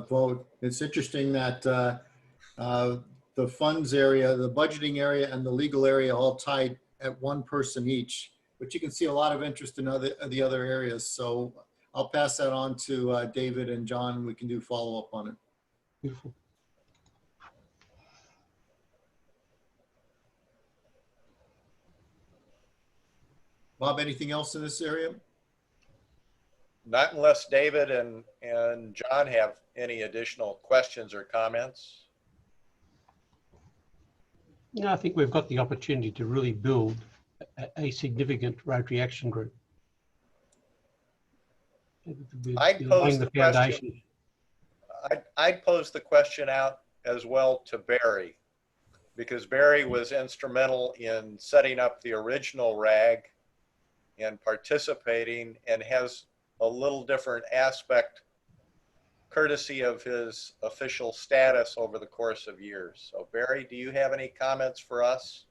[SPEAKER 1] vote. It's interesting that the funds area, the budgeting area, and the legal area all tied at 1 person each. But you can see a lot of interest in the other areas. So I'll pass that on to David and John. We can do follow up on it.
[SPEAKER 7] Beautiful.
[SPEAKER 1] Bob, anything else in this area?
[SPEAKER 3] Not unless David and John have any additional questions or comments.
[SPEAKER 7] No, I think we've got the opportunity to really build a significant Rotary Action Group.
[SPEAKER 3] I'd pose the question. I'd pose the question out as well to Barry, because Barry was instrumental in setting up the original RAG and participating, and has a little different aspect courtesy of his official status over the course of years. So Barry, do you have any comments for us?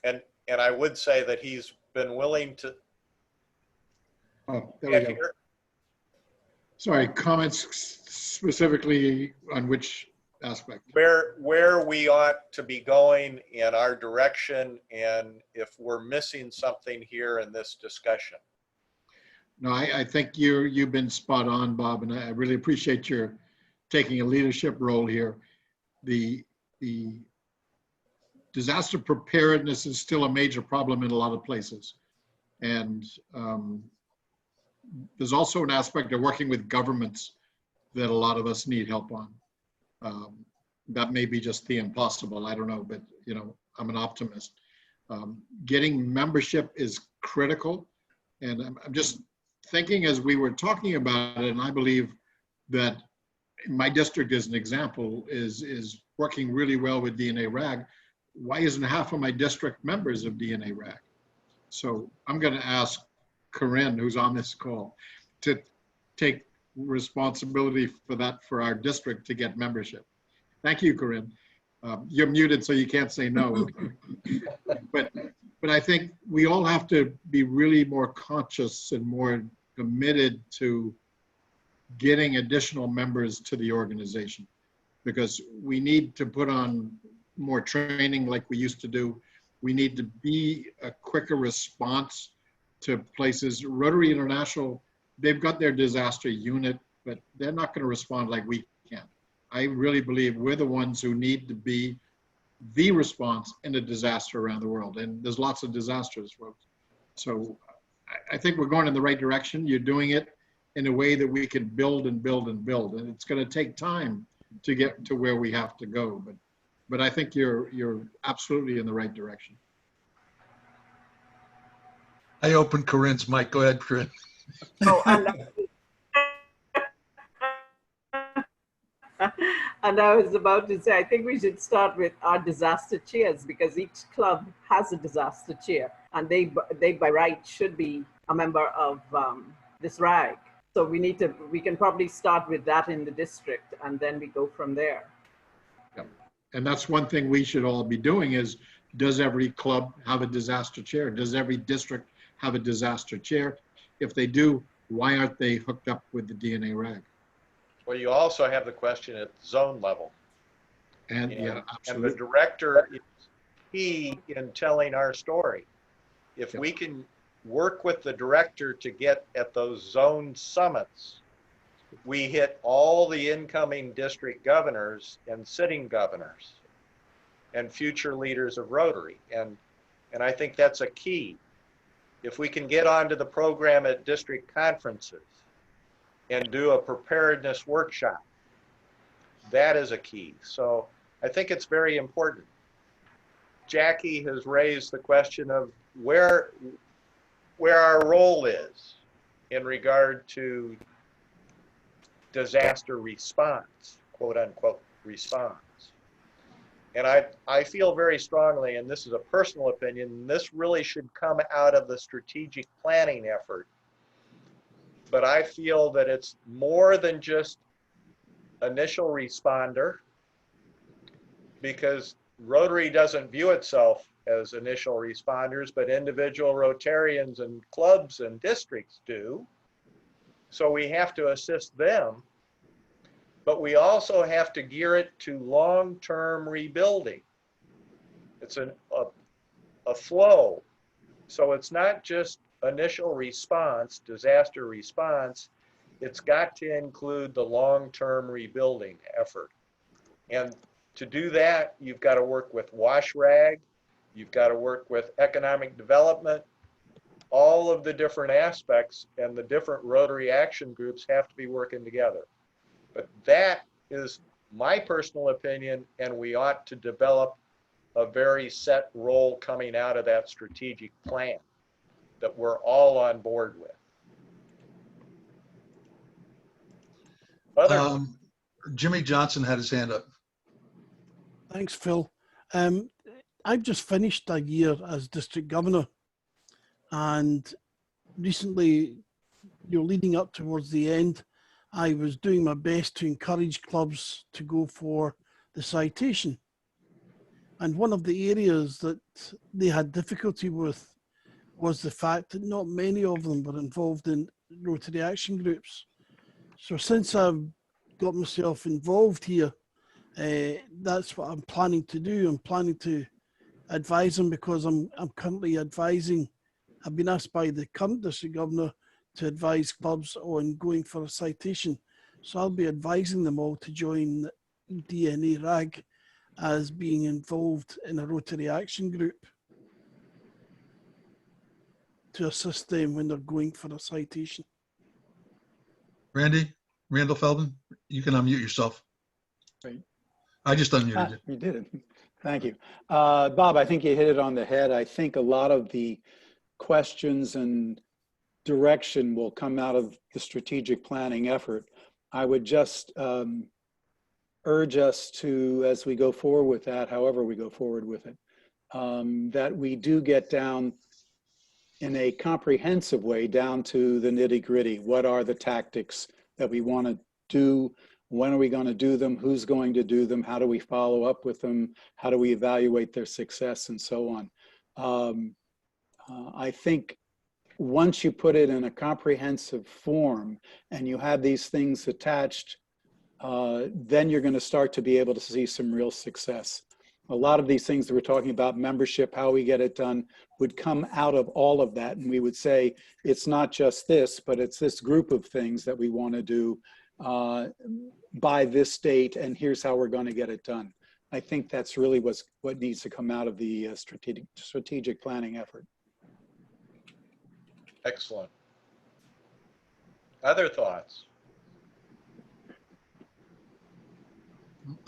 [SPEAKER 3] And I would say that he's been willing to.
[SPEAKER 4] Oh, there we go. Sorry, comments specifically on which aspect?
[SPEAKER 3] Where we ought to be going in our direction, and if we're missing something here in this discussion.
[SPEAKER 4] No, I think you've been spot on, Bob, and I really appreciate your taking a leadership role here. The disaster preparedness is still a major problem in a lot of places. And there's also an aspect of working with governments that a lot of us need help on. That may be just the impossible, I don't know, but you know, I'm an optimist. Getting membership is critical. And I'm just thinking as we were talking about it, and I believe that my district as an example is working really well with DNA RAG. Why isn't half of my district members of DNA RAG? So I'm going to ask Corinne, who's on this call, to take responsibility for that for our district to get membership. Thank you, Corinne. You're muted, so you can't say no. But I think we all have to be really more conscious and more committed to getting additional members to the organization, because we need to put on more training like we used to do. We need to be a quicker response to places. Rotary International, they've got their disaster unit, but they're not going to respond like we can. I really believe we're the ones who need to be the response in a disaster around the world. And there's lots of disasters, folks. So I think we're going in the right direction. You're doing it in a way that we can build and build and build. And it's going to take time to get to where we have to go. But I think you're absolutely in the right direction.
[SPEAKER 2] I opened Corinne's mic. Go ahead, Corinne.
[SPEAKER 9] Oh, and I was about to say, I think we should start with our disaster chairs, because each club has a disaster chair, and they by right should be a member of this RAG. So we can probably start with that in the district, and then we go from there.
[SPEAKER 4] Yep. And that's one thing we should all be doing is, does every club have a disaster chair? Does every district have a disaster chair? If they do, why aren't they hooked up with the DNA RAG?
[SPEAKER 3] Well, you also have the question at zone level.
[SPEAKER 4] And yeah, absolutely.
[SPEAKER 3] And the director is key in telling our story. If we can work with the director to get at those zone summits, we hit all the incoming district governors and sitting governors and future leaders of Rotary. And I think that's a key. If we can get onto the program at district conferences and do a preparedness workshop, that is a key. So I think it's very important. Jackie has raised the question of where our role is in regard to disaster response, quote unquote response. And I feel very strongly, and this is a personal opinion, this really should come out of the strategic planning effort. But I feel that it's more than just initial responder, because Rotary doesn't view itself as initial responders, but individual Rotarians and clubs and districts do. So we have to assist them, but we also have to gear it to long-term rebuilding. It's a flow. So it's not just initial response, disaster response, it's got to include the long-term rebuilding effort. And to do that, you've got to work with WashRag, you've got to work with economic development, all of the different aspects, and the different Rotary action groups have to be working together. But that is my personal opinion, and we ought to develop a very set role coming out of that strategic plan. that we're all on board with. Other,
[SPEAKER 2] Jimmy Johnson had his hand up.
[SPEAKER 10] Thanks, Phil. I've just finished a year as district governor, and recently, leading up towards the end, I was doing my best to encourage clubs to go for the citation. And one of the areas that they had difficulty with was the fact that not many of them were involved in Rotary action groups. So since I've got myself involved here, that's what I'm planning to do. I'm planning to advise them, because I'm currently advising. I've been asked by the current district governor to advise clubs on going for a citation. So I'll be advising them all to join DNA RAG as being involved in a Rotary action group to assist them when they're going for a citation.
[SPEAKER 2] Randall Feldman, you can unmute yourself.
[SPEAKER 11] Right.
[SPEAKER 2] I just unmuted you.
[SPEAKER 11] You did it. Thank you. Bob, I think you hit it on the head. I think a lot of the questions and direction will come out of the strategic planning effort. I would just urge us to, as we go forward with that, however we go forward with it, that we do get down in a comprehensive way down to the nitty-gritty. What are the tactics that we want to do? When are we going to do them? Who's going to do them? How do we follow up with them? How do we evaluate their success, and so on? I think once you put it in a comprehensive form and you have these things attached, then you're going to start to be able to see some real success. A lot of these things that we're talking about, membership, how we get it done, would come out of all of that. And we would say, it's not just this, but it's this group of things that we want to do by this date, and here's how we're going to get it done. I think that's really what needs to come out of the strategic planning effort.
[SPEAKER 3] excellent. Other thoughts?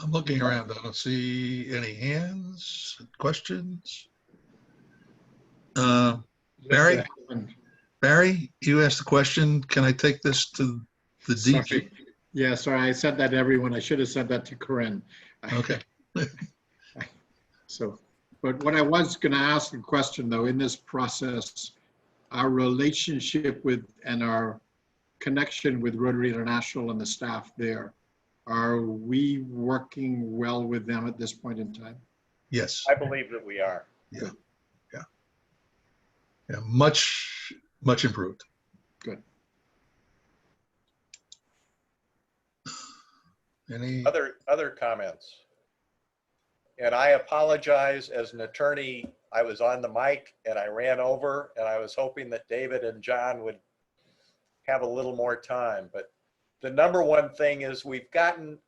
[SPEAKER 2] I'm looking around. I don't see any hands, questions. Barry, you asked the question. Can I take this to the DG?
[SPEAKER 4] Sorry. Yeah, sorry, I said that to everyone. I should have said that to Corinne.
[SPEAKER 2] Okay.
[SPEAKER 4] So, but what I was going to ask a question though, in this process, our relationship with and our connection with Rotary International and the staff there, are we working well with them at this point in time?
[SPEAKER 2] Yes.
[SPEAKER 3] I believe that we are.
[SPEAKER 2] Yeah. Much improved.
[SPEAKER 4] Good.
[SPEAKER 2] Any
[SPEAKER 3] Other comments? And I apologize, as an attorney, I was on the mic and I ran over, and I was hoping that David and John would have a little more time. But the number one thing is we've gotten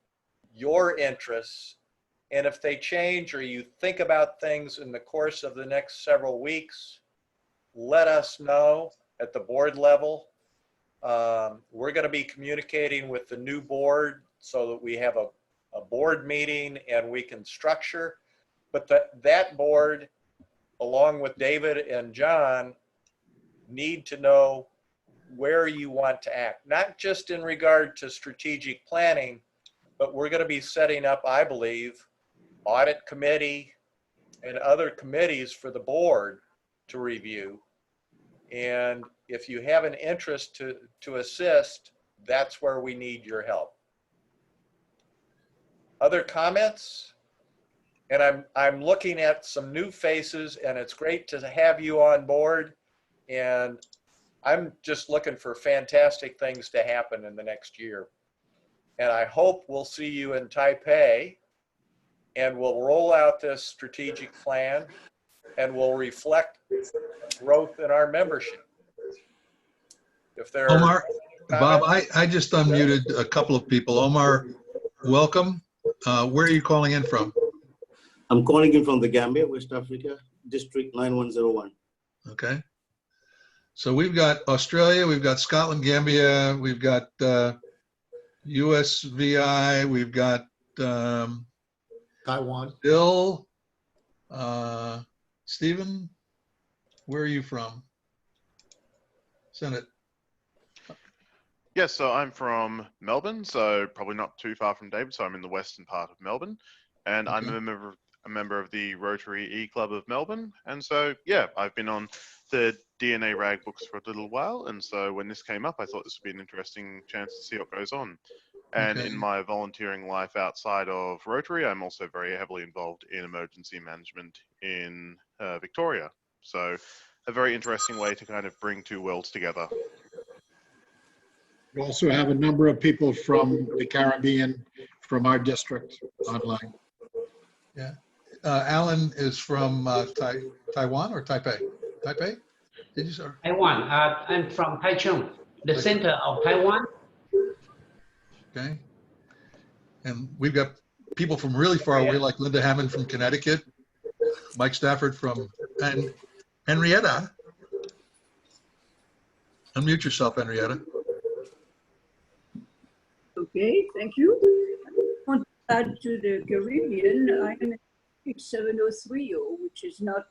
[SPEAKER 3] your interests, and if they change or you think about things in the course of the next several weeks, let us know at the board level. We're going to be communicating with the new board so that we have a board meeting and we can structure. But that board, along with David and John, need to know where you want to act, not just in regard to strategic planning, but we're going to be setting up, I believe, audit committee and other committees for the board to review. And if you have an interest to assist, that's where we need your help. Other comments? And I'm looking at some new faces, and it's great to have you on board. And I'm just looking for fantastic things to happen in the next year. And I hope we'll see you in Taipei, and we'll roll out this strategic plan, and we'll reflect growth in our membership. If there are
[SPEAKER 2] Omar, Bob, I just unmuted a couple of people. Omar, welcome. Where are you calling in from?
[SPEAKER 12] I'm calling in from the Gambia, West Africa, District 9101.
[SPEAKER 2] Okay. So we've got Australia, we've got Scotland, Gambia, we've got USVI, we've got
[SPEAKER 1] Taiwan.
[SPEAKER 2] Bill, Stephen, where are you from? Senate.
[SPEAKER 13] Yes, so I'm from Melbourne, so probably not too far from David. So I'm in the western part of Melbourne, and I'm a member of the Rotary E Club of Melbourne. And so, yeah, I've been on the DNA rag books for a little while. And so when this came up, I thought this would be an interesting chance to see what goes on. And in my volunteering life outside of Rotary, I'm also very heavily involved in emergency management in Victoria. So a very interesting way to kind of bring two worlds together.
[SPEAKER 4] We also have a number of people from the Caribbean, from our district online.
[SPEAKER 2] Yeah. Alan is from Taiwan or Taipei? Taipei? Did you say?
[SPEAKER 14] Taiwan. I'm from Taichung, the center of Taiwan.
[SPEAKER 2] Okay. And we've got people from really far away, like Linda Hammond from Connecticut, Mike Stafford from, and Henrietta. Unmute yourself, Henrietta.
[SPEAKER 15] Okay, thank you. I want to add to the Caribbean. I am in 7030, which is not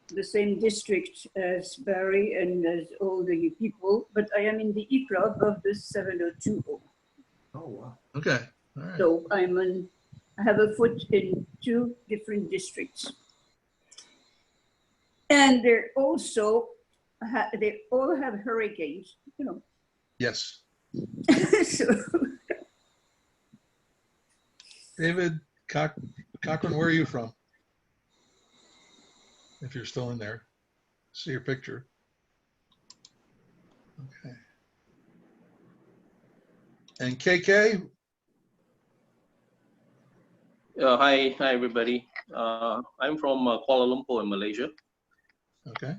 [SPEAKER 15] the same district as Barry and as all the people, but I am in the E Club of the 7020.
[SPEAKER 2] Oh, wow. Okay. All right.
[SPEAKER 15] So I have a foot in 2 different districts. And they're also, they all have hurricanes, you know.
[SPEAKER 2] Yes.
[SPEAKER 15] So,
[SPEAKER 2] David Cochran, where are you from? If you're still in there, see your picture. Okay. And KK?
[SPEAKER 16] Hi everybody. I'm from Kuala Lumpur in Malaysia.
[SPEAKER 2] Okay.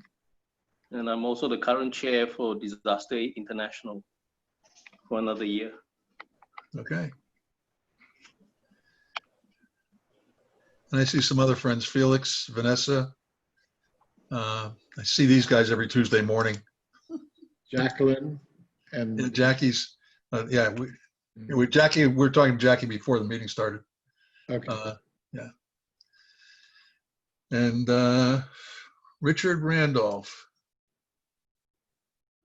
[SPEAKER 16] And I'm also the current chair for Disaster Aid International for another year.
[SPEAKER 2] Okay. And I see some other friends, Felix, Vanessa. I see these guys every Tuesday morning.
[SPEAKER 4] Jacqueline and
[SPEAKER 2] yeah, Jackie's. Jackie. We're talking to Jackie before the meeting started.
[SPEAKER 4] Okay.
[SPEAKER 2] Yeah. And Richard Randolph.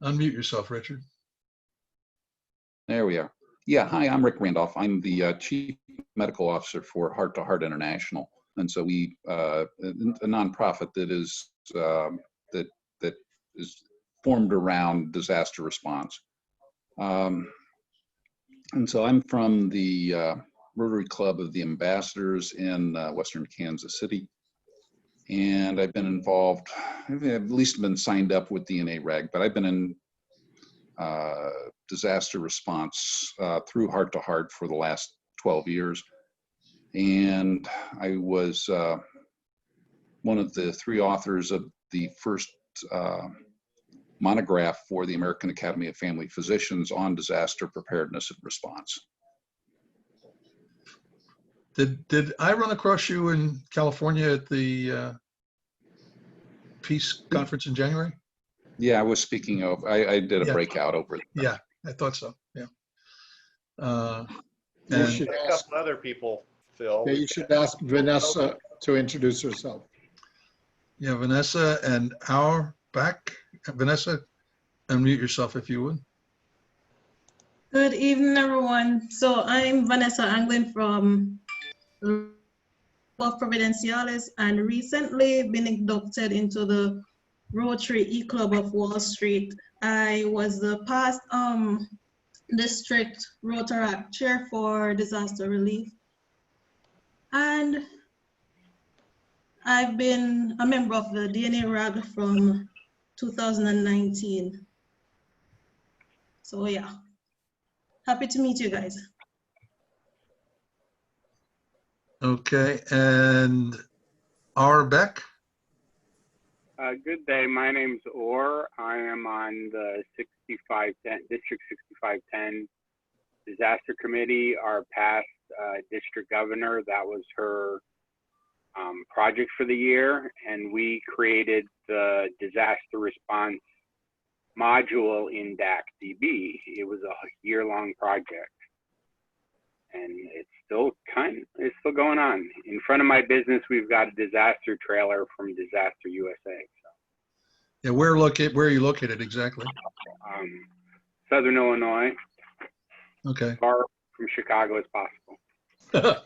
[SPEAKER 2] Unmute yourself, Richard.
[SPEAKER 17] There we are. Yeah, hi, I'm Rick Randolph. I'm the Chief Medical Officer for Heart to Heart International. And so we, a nonprofit that is, that is formed around disaster response. And so I'm from the Rotary Club of the Ambassadors in Western Kansas City. And I've been involved, I've at least been signed up with DNA Reg, but I've been in disaster response through Heart to Heart for the last 12 years. And I was one of the 3 authors of the first monograph for the American Academy of Family Physicians on disaster preparedness and response.
[SPEAKER 2] Did I run across you in California at the Peace Conference in January?
[SPEAKER 17] Yeah, I was speaking of, I did a breakout over there.
[SPEAKER 2] Yeah, I thought so, yeah.
[SPEAKER 3] You should a couple other people, Phil.
[SPEAKER 4] Yeah, you should ask Vanessa to introduce herself.
[SPEAKER 2] Yeah, Vanessa and our back. Vanessa, unmute yourself if you would.
[SPEAKER 18] Good evening, everyone. So I'm Vanessa Anglin from Providenciales and recently been inducted into the Rotary E Club of Wall Street. I was the past district Rotaract chair for disaster relief. And I've been a member of the DNA RAG from 2019. So yeah, happy to meet you guys.
[SPEAKER 2] Okay, and our Beck?
[SPEAKER 19] Good day. My name's Orr. I am on the 6510 District 6510 Disaster Committee. Our past district governor, that was her project for the year, and we created the disaster response module in DAC-DB. It was a year-long project, and it's still going on. In front of my business, we've got a disaster trailer from Disaster USA.
[SPEAKER 2] Yeah, where are you located exactly?
[SPEAKER 19] Southern Illinois,
[SPEAKER 2] Okay.
[SPEAKER 19] far from Chicago as possible.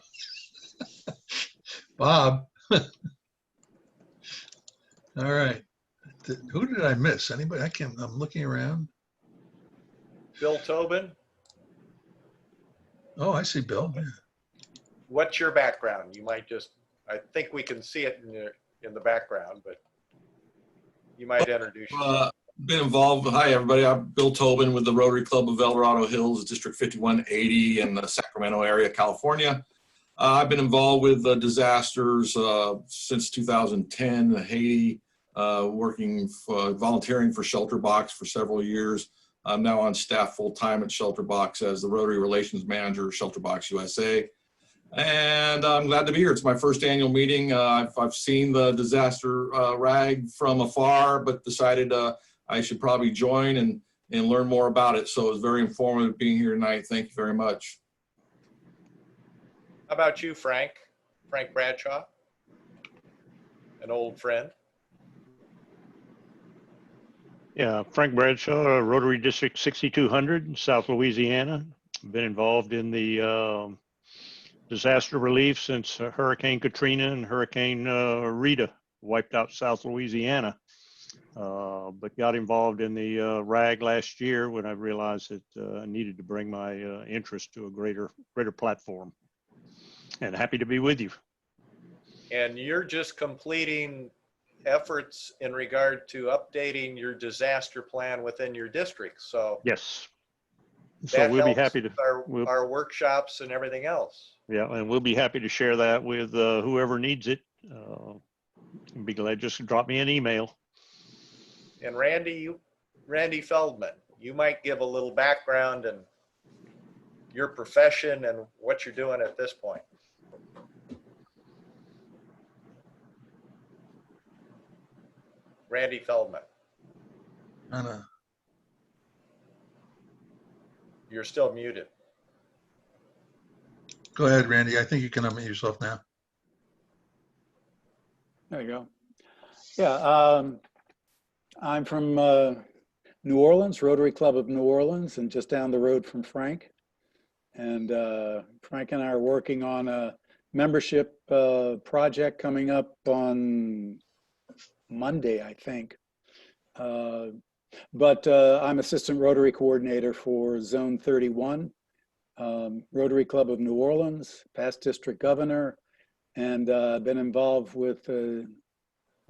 [SPEAKER 2] Bob. All right. Who did I miss? Anybody? I'm looking around.
[SPEAKER 3] Bill Tobin,
[SPEAKER 2] Oh, I see Bill. Yeah.
[SPEAKER 3] what's your background? You might just, I think we can see it in the background, but you might introduce yourself.
[SPEAKER 20] Been involved. Hi, everybody. I'm Bill Tobin with the Rotary Club of El Dorado Hills, District 5180 in the Sacramento area, California. I've been involved with disasters since 2010, Haiti, volunteering for Shelter Box for several years. I'm now on staff full-time at Shelter Box as the Rotary Relations Manager, Shelter Box USA. And I'm glad to be here. It's my first annual meeting. I've seen the disaster rag from afar, but decided I should probably join and learn more about it. So it was very informative being here tonight. Thank you very much.
[SPEAKER 3] How about you, Frank? Frank Bradshaw, an old friend.
[SPEAKER 21] Yeah, Frank Bradshaw, Rotary District 6200, South Louisiana. Been involved in the disaster relief since Hurricane Katrina and Hurricane Rita wiped out South Louisiana. But got involved in the RAG last year when I realized that I needed to bring my interest to a greater platform. And happy to be with you.
[SPEAKER 3] And you're just completing efforts in regard to updating your disaster plan within your district. So
[SPEAKER 21] yes,
[SPEAKER 3] that
[SPEAKER 21] so we'll be
[SPEAKER 3] helps
[SPEAKER 21] happy to
[SPEAKER 3] our workshops and everything else.
[SPEAKER 21] Yeah, and we'll be happy to share that with whoever needs it. Be glad just to drop me an email.
[SPEAKER 3] And Randy Feldman, you might give a little background and your profession and what you're doing at this point. Randy Feldman. You're still muted.
[SPEAKER 2] Go ahead, Randy. I think you can unmute yourself now.
[SPEAKER 11] There you go. Yeah, I'm from New Orleans, Rotary Club of New Orleans, and just down the road from Frank. And Frank and I are working on a membership project coming up on Monday, I think. But I'm Assistant Rotary Coordinator for Zone 31, Rotary Club of New Orleans, past District Governor, and been involved with the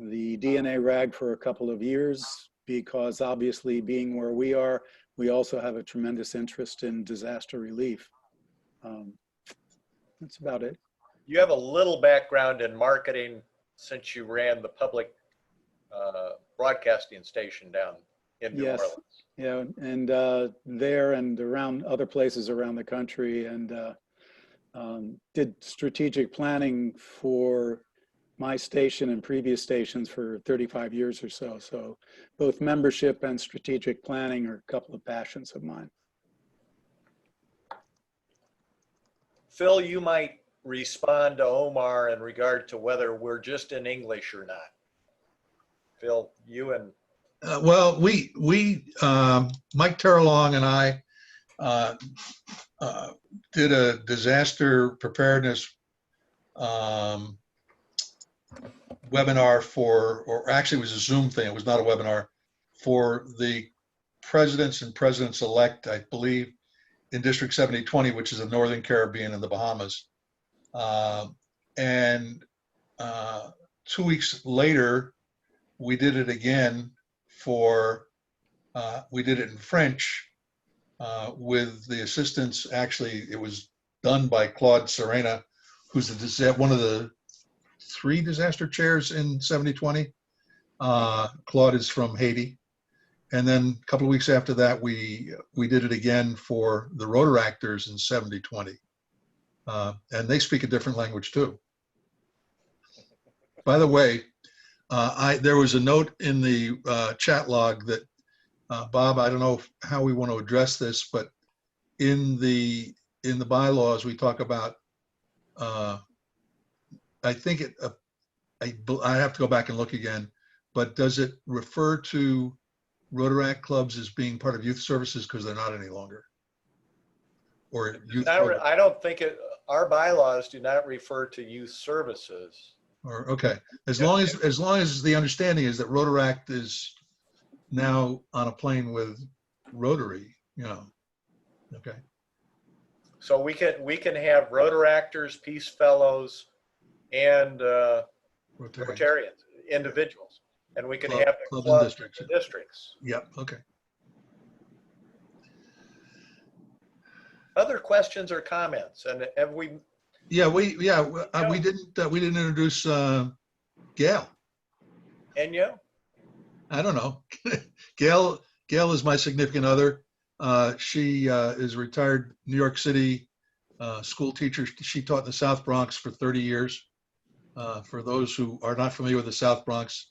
[SPEAKER 11] DNA RAG for a couple of years because obviously being where we are, we also have a tremendous interest in disaster relief. That's about it.
[SPEAKER 3] You have a little background in marketing since you ran the public broadcasting station down in New Orleans.
[SPEAKER 11] Yeah, and there and around other places around the country, and did strategic planning for my station and previous stations for 35 years or so. So both membership and strategic planning are a couple of passions of mine.
[SPEAKER 3] Phil, you might respond to Omar in regard to whether we're just in English or not. Phil, you and
[SPEAKER 2] well, Mike Terrelong and I did a disaster preparedness webinar or actually it was a Zoom thing. It was not a webinar for the presidents and presidents-elect, I believe, in District 7020, which is the Northern Caribbean and the Bahamas. And 2 weeks later, we did it again we did it in French with the assistance. Actually, it was done by Claude Serena, who's one of the 3 disaster chairs in 7020. Claude is from Haiti. And then a couple of weeks after that, we did it again for the Rotaractors in 7020. And they speak a different language too. By the way, there was a note in the chat log that, Bob, I don't know how we want to address this, but in the bylaws, we talk about, I think I have to go back and look again, but does it refer to Rotaract clubs as being part of youth services because they're not any longer? Or youth program?
[SPEAKER 3] I don't think our bylaws do not refer to youth services.
[SPEAKER 2] Or, okay, as long as the understanding is that Rotaract is now on a plane with Rotary, you know, okay.
[SPEAKER 3] So we can have Rotaractors, Peace Fellows, and Rotarians, individuals, and we can have the
[SPEAKER 2] club
[SPEAKER 3] clubs
[SPEAKER 2] and districts.
[SPEAKER 3] and districts.
[SPEAKER 2] Yep, okay.
[SPEAKER 3] Other questions or comments? And have we?
[SPEAKER 2] Yeah, we didn't introduce Gail.
[SPEAKER 3] And you?
[SPEAKER 2] I don't know. Gail is my significant other. She is a retired New York City school teacher. She taught in the South Bronx for 30 years. For those who are not familiar with the South Bronx,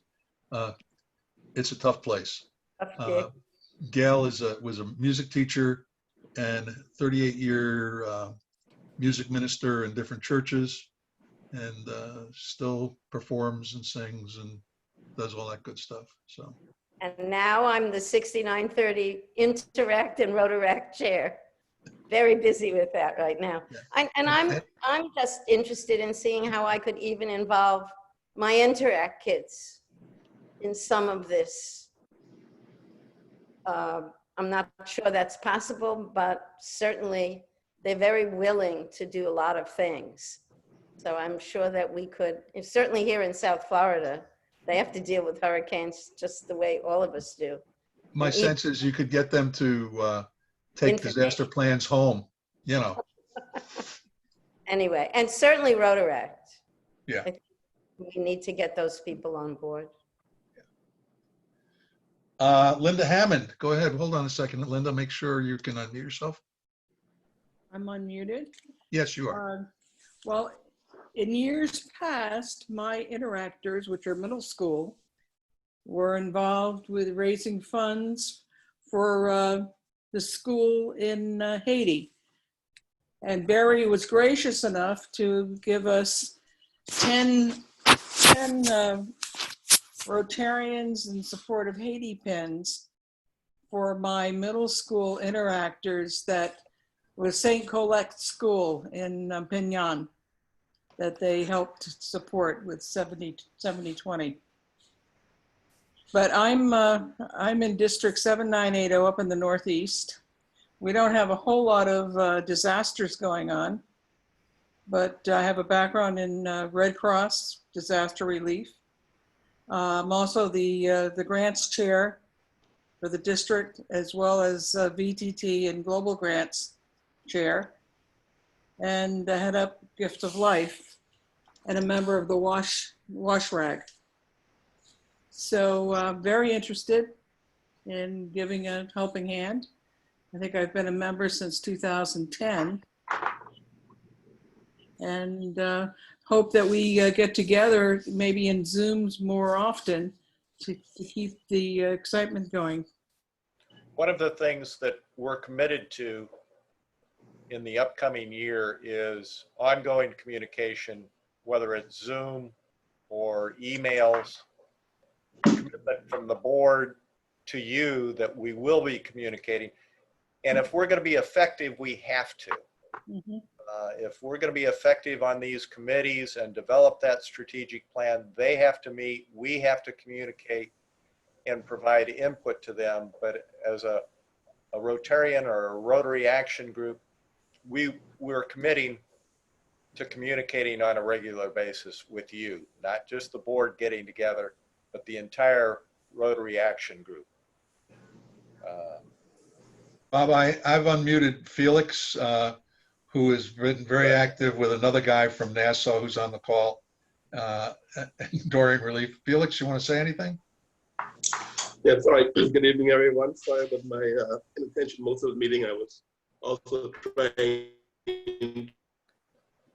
[SPEAKER 2] it's a tough place. Gail was a music teacher and 38-year music minister in different churches, and still performs and sings and does all that good stuff. So.
[SPEAKER 5] And now I'm the 6930 Interact and Rotaract chair. Very busy with that right now. Yeah. I'm just interested in seeing how I could even involve my Interact kids in some of this. I'm not sure that's possible, but certainly they're very willing to do a lot of things. So I'm sure that we could, certainly here in South Florida, they have to deal with hurricanes just the way all of us do.
[SPEAKER 2] My sense is you could get them to take disaster plans home, you know.
[SPEAKER 5] Anyway, and certainly Rotaract.
[SPEAKER 2] Yeah.
[SPEAKER 5] We need to get those people on board.
[SPEAKER 2] Linda Hammond, go ahead. Hold on a second. Linda, make sure you can unmute yourself.
[SPEAKER 22] I'm unmuted.
[SPEAKER 2] Yes, you are.
[SPEAKER 22] Well, in years past, my interactors, which are middle school, were involved with raising funds for the school in Haiti. And Barry was gracious enough to give us 10 Rotarians in support of Haiti pins for my middle school interactors that was St. Colette School in Pignon that they helped support with 7020. But I'm in District 7980 up in the Northeast. We don't have a whole lot of disasters going on, but I have a background in Red Cross disaster relief. I'm also the grants chair for the district, as well as VTT and global grants chair, and I head up Gift of Life, and a member of the WashRag. So very interested in giving a helping hand. I think I've been a member since 2010, and hope that we get together maybe in Zooms more often to keep the excitement going.
[SPEAKER 3] One of the things that we're committed to in the upcoming year is ongoing communication, whether it's Zoom or emails, commitment from the board to you that we will be communicating. And if we're going to be effective, we have to.
[SPEAKER 22] Mm-hmm.
[SPEAKER 3] If we're going to be effective on these committees and develop that strategic plan, they have to meet, we have to communicate and provide input to them. But as a Rotarian or a Rotary Action Group, we're committing to communicating on a regular basis with you, not just the board getting together, but the entire Rotary Action Group.
[SPEAKER 2] Bob, I've unmuted Felix, who has been very active with another guy from Nassau who's on the call during relief. Felix, you want to say anything?
[SPEAKER 23] Yes, all right. Good evening, everyone. Sorry about my inattention most of the meeting. I was also trying to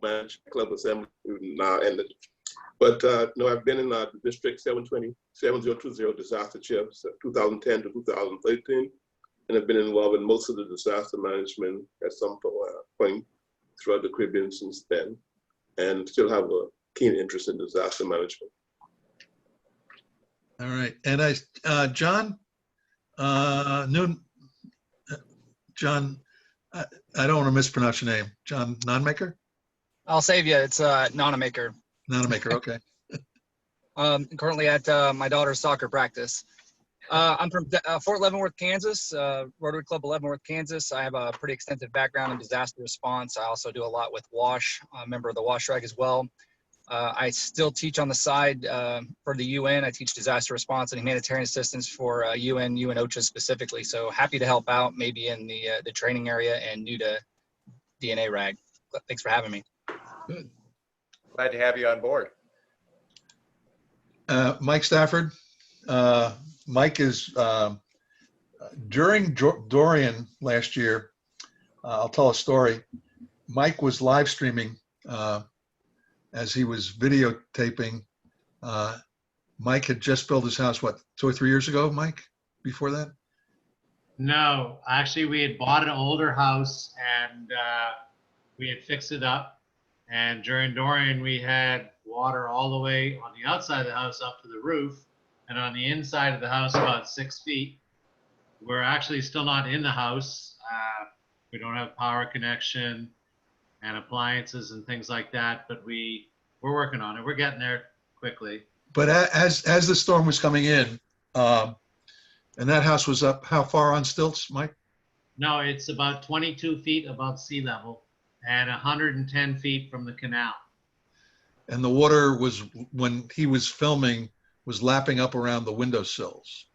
[SPEAKER 23] manage Club Assembly now ended. But no, I've been in the District 7020 disaster chair 2010 to 2013, and I've been involved in most of the disaster management at some point throughout the Caribbean since then, and still have a keen interest in disaster management.
[SPEAKER 2] All right. And John, Noon, John, I don't want to mispronounce your name. John Nonmaker?
[SPEAKER 6] I'll save you. It's Nonamaker.
[SPEAKER 2] Nonmaker, okay.
[SPEAKER 6] Currently at my daughter's soccer practice. I'm from Fort Leavenworth, Kansas, Rotary Club of Leavenworth, Kansas. I have a pretty extensive background in disaster response. I also do a lot with WASH, a member of the WASH Reg as well. I still teach on the side for the UN. I teach disaster response and humanitarian assistance for UN OCHA specifically. So happy to help out, maybe in the training area and new to DNA RAG. Thanks for having me.
[SPEAKER 2] Good.
[SPEAKER 3] Glad to have you on board.
[SPEAKER 2] Mike Stafford. Mike is, during Dorian last year, I'll tell a story. Mike was live streaming as he was videotaping. Mike had just built his house, what, 2 or 3 years ago, Mike, before that?
[SPEAKER 7] No, actually we had bought an older house and we had fixed it up. And during Dorian, we had water all the way on the outside of the house up to the roof, and on the inside of the house about 6 feet. We're actually still not in the house. We don't have power connection and appliances and things like that, but we're working on it. We're getting there quickly.
[SPEAKER 2] But as the storm was coming in, and that house was up, how far on stilts, Mike?
[SPEAKER 7] No, it's about 22 feet above sea level and 110 feet from the canal.
[SPEAKER 2] And the water was, when he was filming, was lapping up around the windowsills.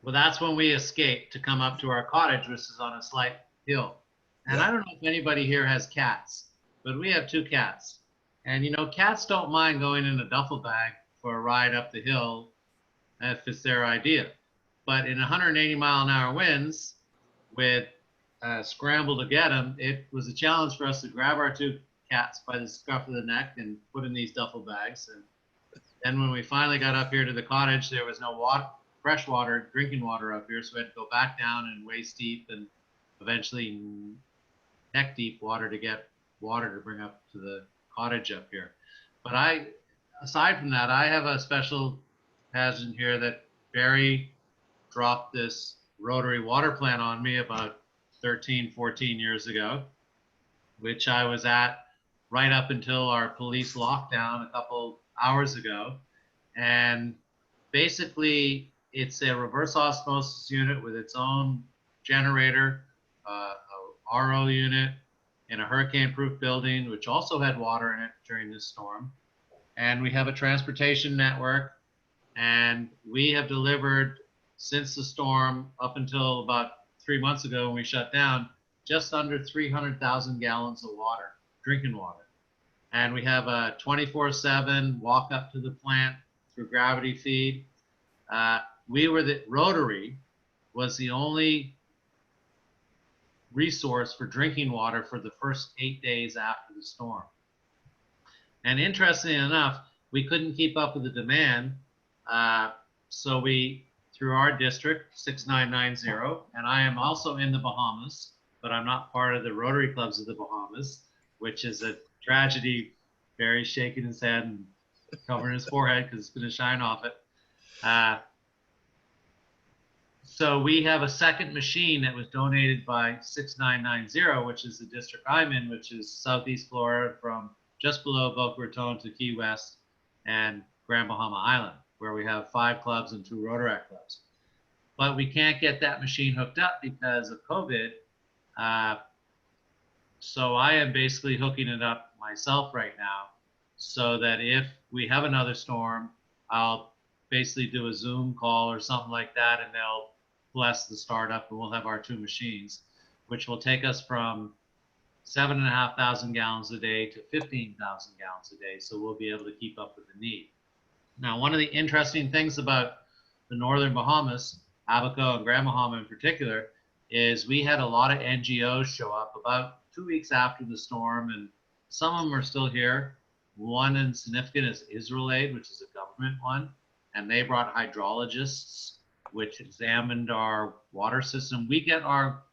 [SPEAKER 7] Well, that's when we escaped to come up to our cottage, which is on a slight hill. And I don't know if anybody here has cats, but we have 2 cats. And you know, cats don't mind going in a duffel bag for a ride up the hill if it's their idea. But in 180-mile-an-hour winds, with scramble to get them, it was a challenge for us to grab our 2 cats by the scruff of the neck and put in these duffel bags. And then when we finally got up here to the cottage, there was no water, fresh water, drinking water up here, so we had to go back down and waist deep and eventually neck deep water to get water to bring up to the cottage up here. But aside from that, I have a special hazard here that Barry dropped this rotary water plant on me about 13, 14 years ago, which I was at right up until our police lockdown a couple hours ago. And basically, it's a reverse osmosis unit with its own generator, a RO unit in a hurricane-proof building, which also had water in it during this storm. And we have a transportation network, and we have delivered since the storm up until about 3 months ago when we shut down, just under 300,000 gallons of water, drinking water. And we have a 24/7 walk up to the plant through gravity feed. Rotary was the only resource for drinking water for the first 8 days after the storm. And interestingly enough, we couldn't keep up with the demand. So we, through our district, 6990, and I am also in the Bahamas, but I'm not part of the Rotary Clubs of the Bahamas, which is a tragedy. Barry's shaking his head and covering his forehead because it's going to shine off it. So we have a second machine that was donated by 6990, which is the district I'm in, which is Southeast Florida from just below Boca Raton to Key West and Grand Bahama Island, where we have 5 clubs and 2 Rotaract clubs. But we can't get that machine hooked up because of COVID. So I am basically hooking it up myself right now so that if we have another storm, I'll basically do a Zoom call or something like that, and they'll bless the startup, and we'll have our 2 machines, which will take us from 7,500 gallons a day to 15,000 gallons a day. So we'll be able to keep up with the need. Now, one of the interesting things about the Northern Bahamas, Abaco and Grand Bahama in particular, is we had a lot of NGOs show up about 2 weeks after the storm, and some of them are still here. One insignificant is Israel Aid, which is a government one, and they brought hydrologists, which examined our water system. We get our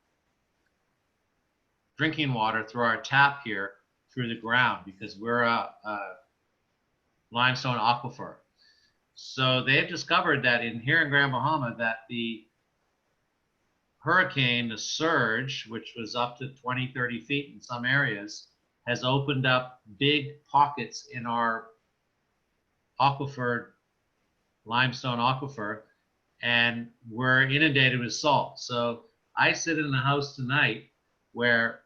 [SPEAKER 7] drinking water through our tap here through the ground because we're a limestone aquifer. So they've discovered that here in Grand Bahama that the hurricane, the surge, which was up to 20, 30 feet in some areas, has opened up big pockets in our aquifer, limestone aquifer, and we're inundated with salt. So I sit in the house tonight where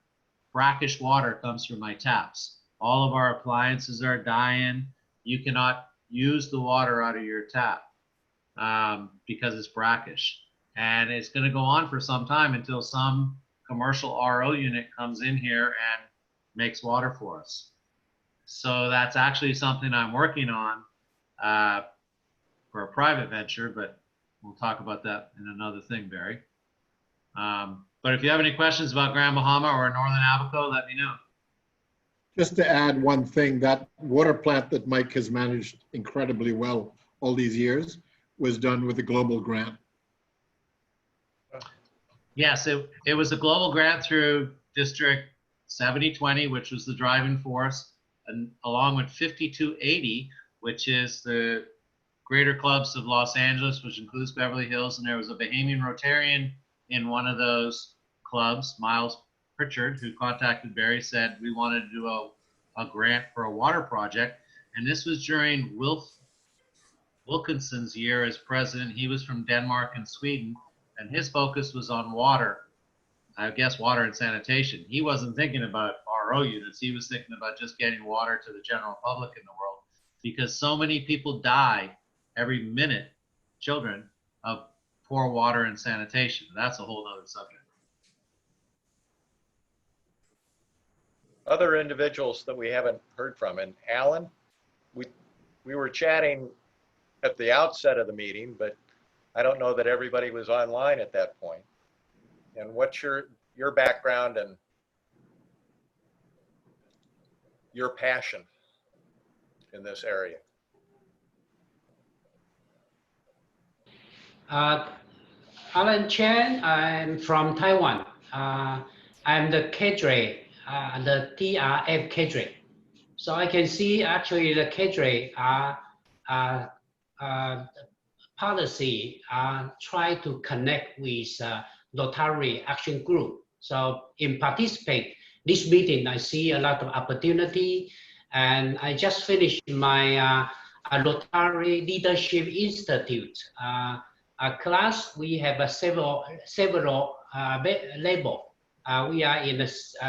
[SPEAKER 7] brackish water comes from my taps. All of our appliances are dying. You cannot use the water out of your tap because it's brackish. And it's going to go on for some time until some commercial RO unit comes in here and makes water for us. So that's actually something I'm working on for a private venture, but we'll talk about that in another thing, Barry. But if you have any questions about Grand Bahama or Northern Abaco, let me know.
[SPEAKER 4] Just to add one thing, that water plant that Mike has managed incredibly well all these years was done with a global grant.
[SPEAKER 7] Yes, it was a global grant through District 7020, which was the driving force, and along with 5280, which is the greater clubs of Los Angeles, which includes Beverly Hills, and there was a Bahamian Rotarian in one of those clubs, Miles Pritchard, who contacted Barry, said we wanted to do a grant for a water project, and this was during Wilkinson's year as president. He was from Denmark and Sweden, and his focus was on water, I guess water and sanitation. He wasn't thinking about RO units. He was thinking about just getting water to the general public in the world, because so many people die every minute, children, of poor water and sanitation. That's a whole other subject.
[SPEAKER 3] Other individuals that we haven't heard from, and Alan, we were chatting at the outset of the meeting, but I don't know that everybody was online at that point. And what's your background and your passion in this area?
[SPEAKER 14] Alan Chen, I'm from Taiwan. I'm the cadre, the TRF cadre. So I can see actually the cadre policy try to connect with Rotary Action Group. So in participate this meeting, I see a lot of opportunity, and I just finished my Rotary Leadership Institute class. We have several level. We are in a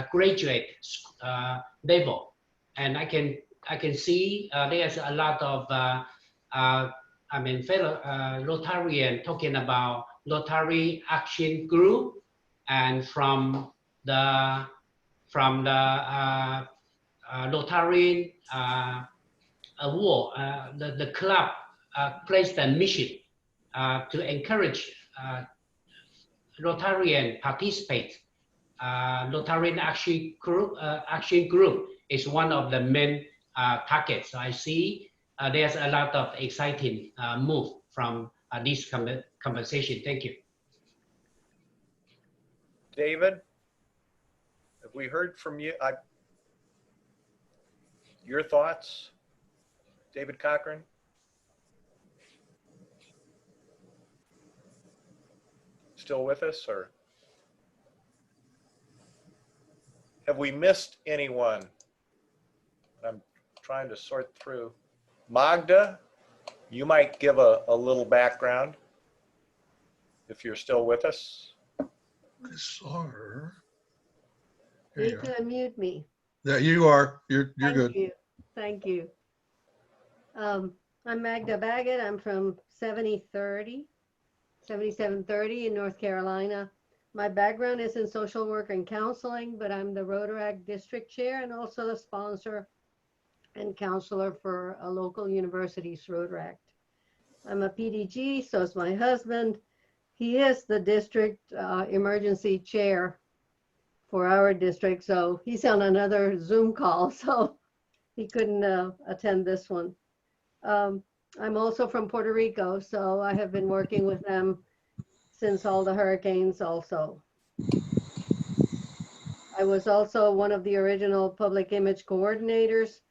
[SPEAKER 14] graduate level, and I can see there's a lot of fellow Rotarian talking about Rotary Action Group, and from the Rotary award, the club placed a mission to encourage Rotarian participate. Rotarian Action Group is one of the main targets. So I see there's a lot of exciting move from this conversation. Thank you.
[SPEAKER 3] David, have we heard from you? Your thoughts, David Cochran? Still with us, or have we missed anyone? I'm trying to sort through. Magda, you might give a little background if you're still with us.
[SPEAKER 2] I saw her.
[SPEAKER 8] You need to unmute me.
[SPEAKER 2] Yeah, you are. You're good.
[SPEAKER 8] Thank you. Thank you. I'm Magda Baggett. I'm from 7730 in North Carolina. My background is in social work and counseling, but I'm the Rotaract district chair and also the sponsor and counselor for a local university's Rotaract. I'm a PDG, so is my husband. He is the district emergency chair for our district, so he's on another Zoom call, so he couldn't attend this one. I'm also from Puerto Rico, so I have been working with them since all the hurricanes also. I was also one of the original public image coordinators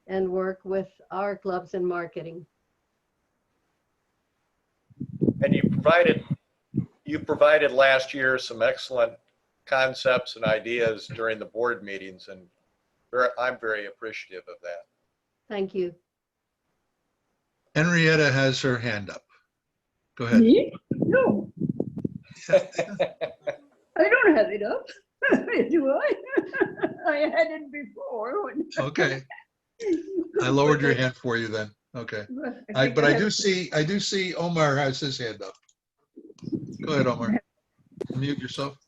[SPEAKER 8] and work with our clubs in marketing.
[SPEAKER 3] And you provided last year some excellent concepts and ideas during the board meetings, and I'm very appreciative of that.
[SPEAKER 8] Thank you.
[SPEAKER 2] Henrietta has her hand up. Go ahead.
[SPEAKER 15] Me? No, I don't have it up. Do I? I had it before.
[SPEAKER 2] Okay. I lowered your hand for you then. Okay. But I do see Omar has his hand up. Go ahead, Omar. Unmute yourself.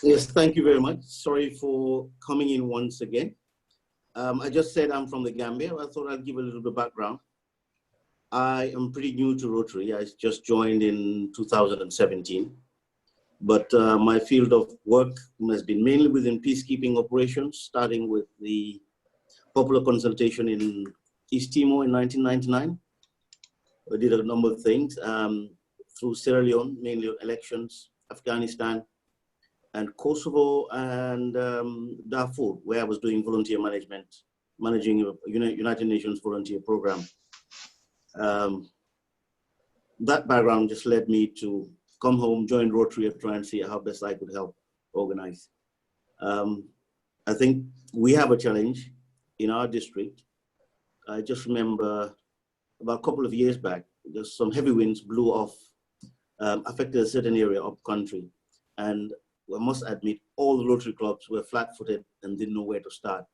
[SPEAKER 9] Yes, thank you very much. Sorry for coming in once again. I just said I'm from the Gambia. I thought I'd give a little bit of background. I am pretty new to Rotary. I just joined in 2017. But my field of work has been mainly within peacekeeping operations, starting with the popular consultation in East Timor in 1999. I did a number of things through Sierra Leone, mainly elections, Afghanistan, and Kosovo, and Darfur, where I was doing volunteer management, managing a United Nations volunteer program. That background just led me to come home, join Rotary, and try and see how best I could help organize. I think we have a challenge in our district. I just remember about a couple of years back, just some heavy winds blew off, affected a certain area of country. And I must admit, all the Rotary clubs were flat-footed and didn't know where to start.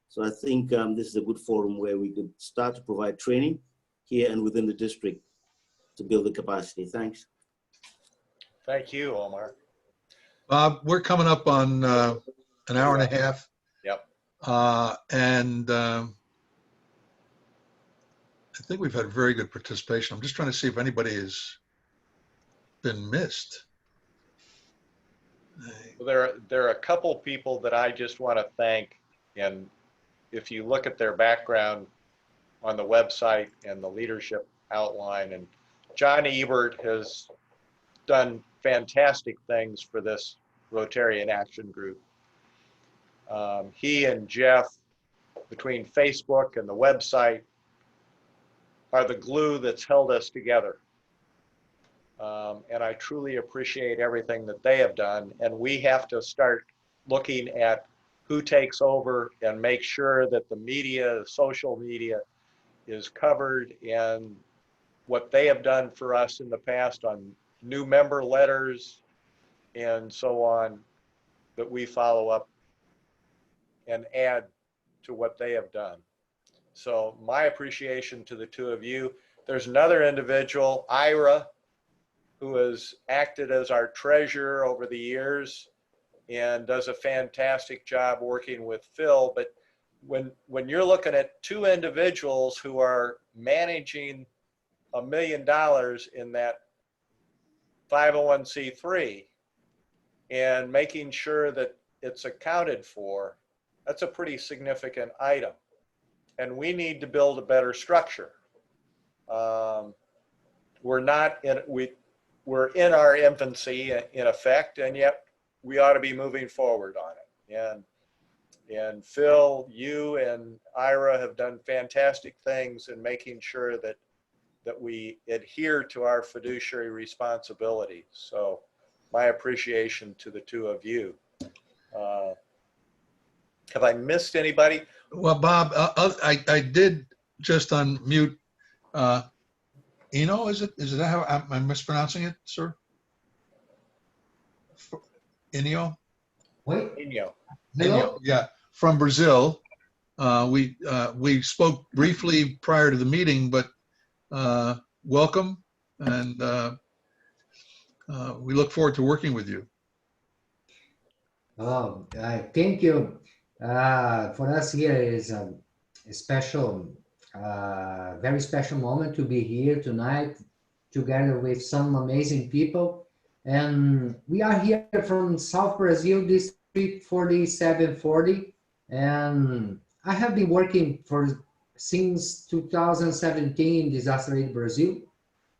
[SPEAKER 9] So I think this is a good forum where we could start to provide training here and within the district to build the capacity. Thanks.
[SPEAKER 3] Thank you, Omar.
[SPEAKER 2] Bob, we're coming up on an hour and a half.
[SPEAKER 3] Yep.
[SPEAKER 2] And I think we've had very good participation. I'm just trying to see if anybody has been missed.
[SPEAKER 3] Well, there are a couple people that I just want to thank, and if you look at their background on the website and the leadership outline, and John Ebert has done fantastic things for this Rotarian Action Group. He and Jeff, between Facebook and the website, are the glue that's held us together. And I truly appreciate everything that they have done. And we have to start looking at who takes over and make sure that the media, social media, is covered, and what they have done for us in the past on new member letters and so on, that we follow up and add to what they have done. So my appreciation to the two of you. There's another individual, Ira, who has acted as our treasurer over the years and does a fantastic job working with Phil. But when you're looking at two individuals who are managing $1 million in that 501c3 and making sure that it's accounted for, that's a pretty significant item. And we need to build a better structure. We're in our infancy in effect, and yet we ought to be moving forward on it. And Phil, you and Ira have done fantastic things in making sure that we adhere to our fiduciary responsibilities. So my appreciation to the two of you. Have I missed anybody?
[SPEAKER 2] Well, Bob, I did just unmute. Eno, is that how I'm mispronouncing it, sir? Enio?
[SPEAKER 10] Wait.
[SPEAKER 2] Enio, yeah, from Brazil. We spoke briefly prior to the meeting, but welcome, and we look forward to working with you.
[SPEAKER 10] Oh, thank you. For us here is a special, very special moment to be here tonight together with some amazing people. And we are here from South Brazil, District 4740. And I have been working since 2017 in Disaster Aid Brazil.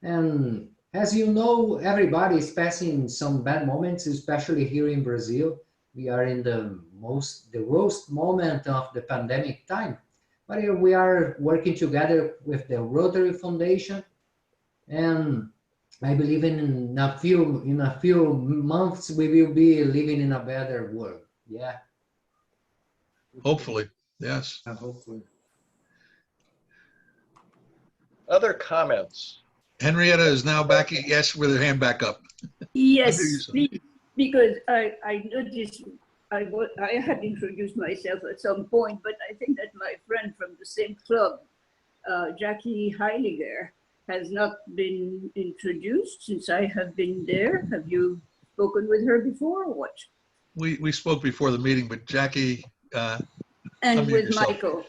[SPEAKER 10] And as you know, everybody is passing some bad moments, especially here in Brazil. We are in the worst moment of the pandemic time. But here we are working together with the Rotary Foundation. And I believe in a few months we will be living in a better world. Yeah.
[SPEAKER 2] Hopefully, yes.
[SPEAKER 10] Hopefully.
[SPEAKER 3] Other comments?
[SPEAKER 2] Henrietta is now back, yes, with her hand back up.
[SPEAKER 15] Yes, because I noticed I had introduced myself at some point, but I think that my friend from the same club, Jackie Heiliger, has not been introduced since I have been there. Have you spoken with her before or what?
[SPEAKER 2] We spoke before the meeting, but Jackie.
[SPEAKER 15] And
[SPEAKER 2] unmute
[SPEAKER 15] with
[SPEAKER 2] yourself.
[SPEAKER 15] Michael.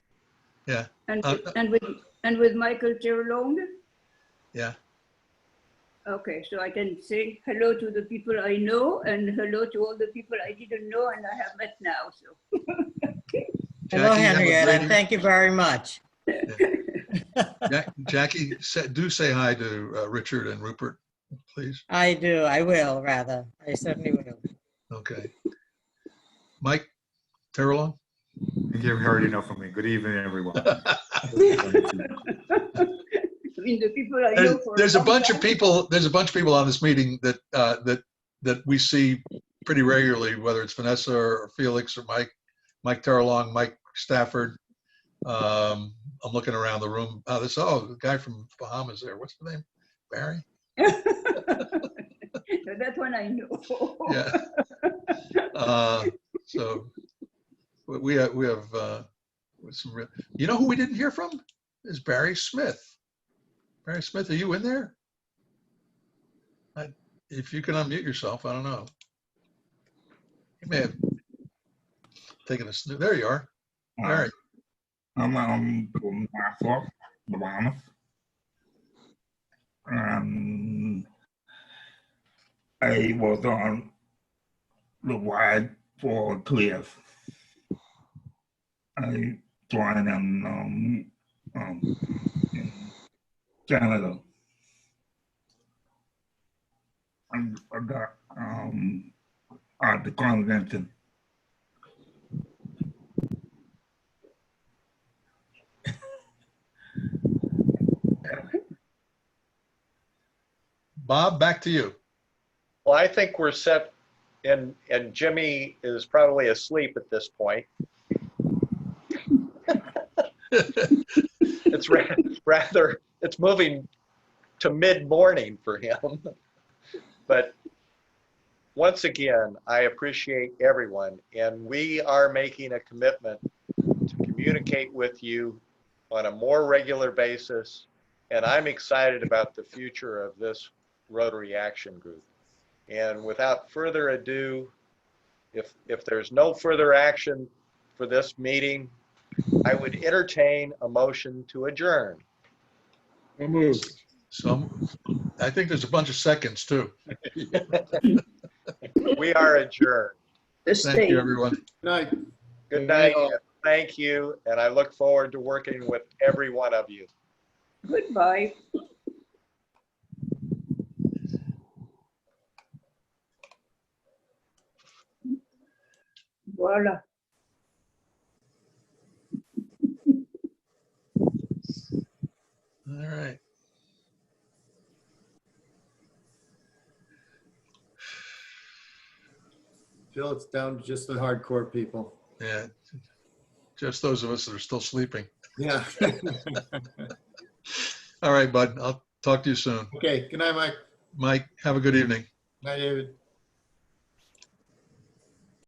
[SPEAKER 2] Yeah.
[SPEAKER 15] And with Michael Terlong?
[SPEAKER 2] Yeah.
[SPEAKER 15] Okay, so I can say hello to the people I know and hello to all the people I didn't know and I have met now. So.
[SPEAKER 1] Hello,
[SPEAKER 2] Jackie,
[SPEAKER 1] Henrietta, and thank you very much.
[SPEAKER 2] Jackie, do say hi to Richard and Rupert, please.
[SPEAKER 1] I do. I will, rather. I certainly will.
[SPEAKER 2] Okay. Mike Terrell?
[SPEAKER 12] You've heard enough from me. Good evening, everyone.
[SPEAKER 15] I mean, the people I know for
[SPEAKER 2] There's a bunch
[SPEAKER 15] time.
[SPEAKER 2] of people. There's a bunch of people on this meeting that that we see pretty regularly, whether it's Vanessa or Felix or Mike Terrelong, Mike Stafford. I'm looking around the room. The guy from Bahamas there. What's the name? Barry.
[SPEAKER 15] That one I know.
[SPEAKER 2] Yeah. So we have some real. You know who we didn't hear from is Barry Smith. Barry Smith, are you in there? If you can unmute yourself, I don't know. You may have taken a snooze. There you are. Barry.
[SPEAKER 12] I'm from Nassau, Bahamas. I was on the ride for 2 years. I joined in Canada. I got at the convention.
[SPEAKER 2] Bob, back to you.
[SPEAKER 3] Well, I think we're set, and Jimmy is probably asleep at this point. It's rather, it's moving to mid-morning for him. But once again, I appreciate everyone, and we are making a commitment to communicate with you on a more regular basis, and I'm excited about the future of this Rotary Action Group. And without further ado, if there's no further action for this meeting, I would entertain a motion to adjourn.
[SPEAKER 2] So I think there's a bunch of seconds too.
[SPEAKER 3] We are adjourned.
[SPEAKER 2] Thank you, everyone.
[SPEAKER 4] Good night.
[SPEAKER 3] Good night. Thank you. And I look forward to working with every one of you.
[SPEAKER 15] Goodbye. Voila.
[SPEAKER 2] All right.
[SPEAKER 13] Phil, it's down to just the hardcore people.
[SPEAKER 2] Yeah. Just those of us that are still sleeping.
[SPEAKER 13] Yeah.
[SPEAKER 2] All right, bud. I'll talk to you soon.
[SPEAKER 13] Okay. Good night, Mike.
[SPEAKER 2] Mike, have a good evening.
[SPEAKER 13] Night, David.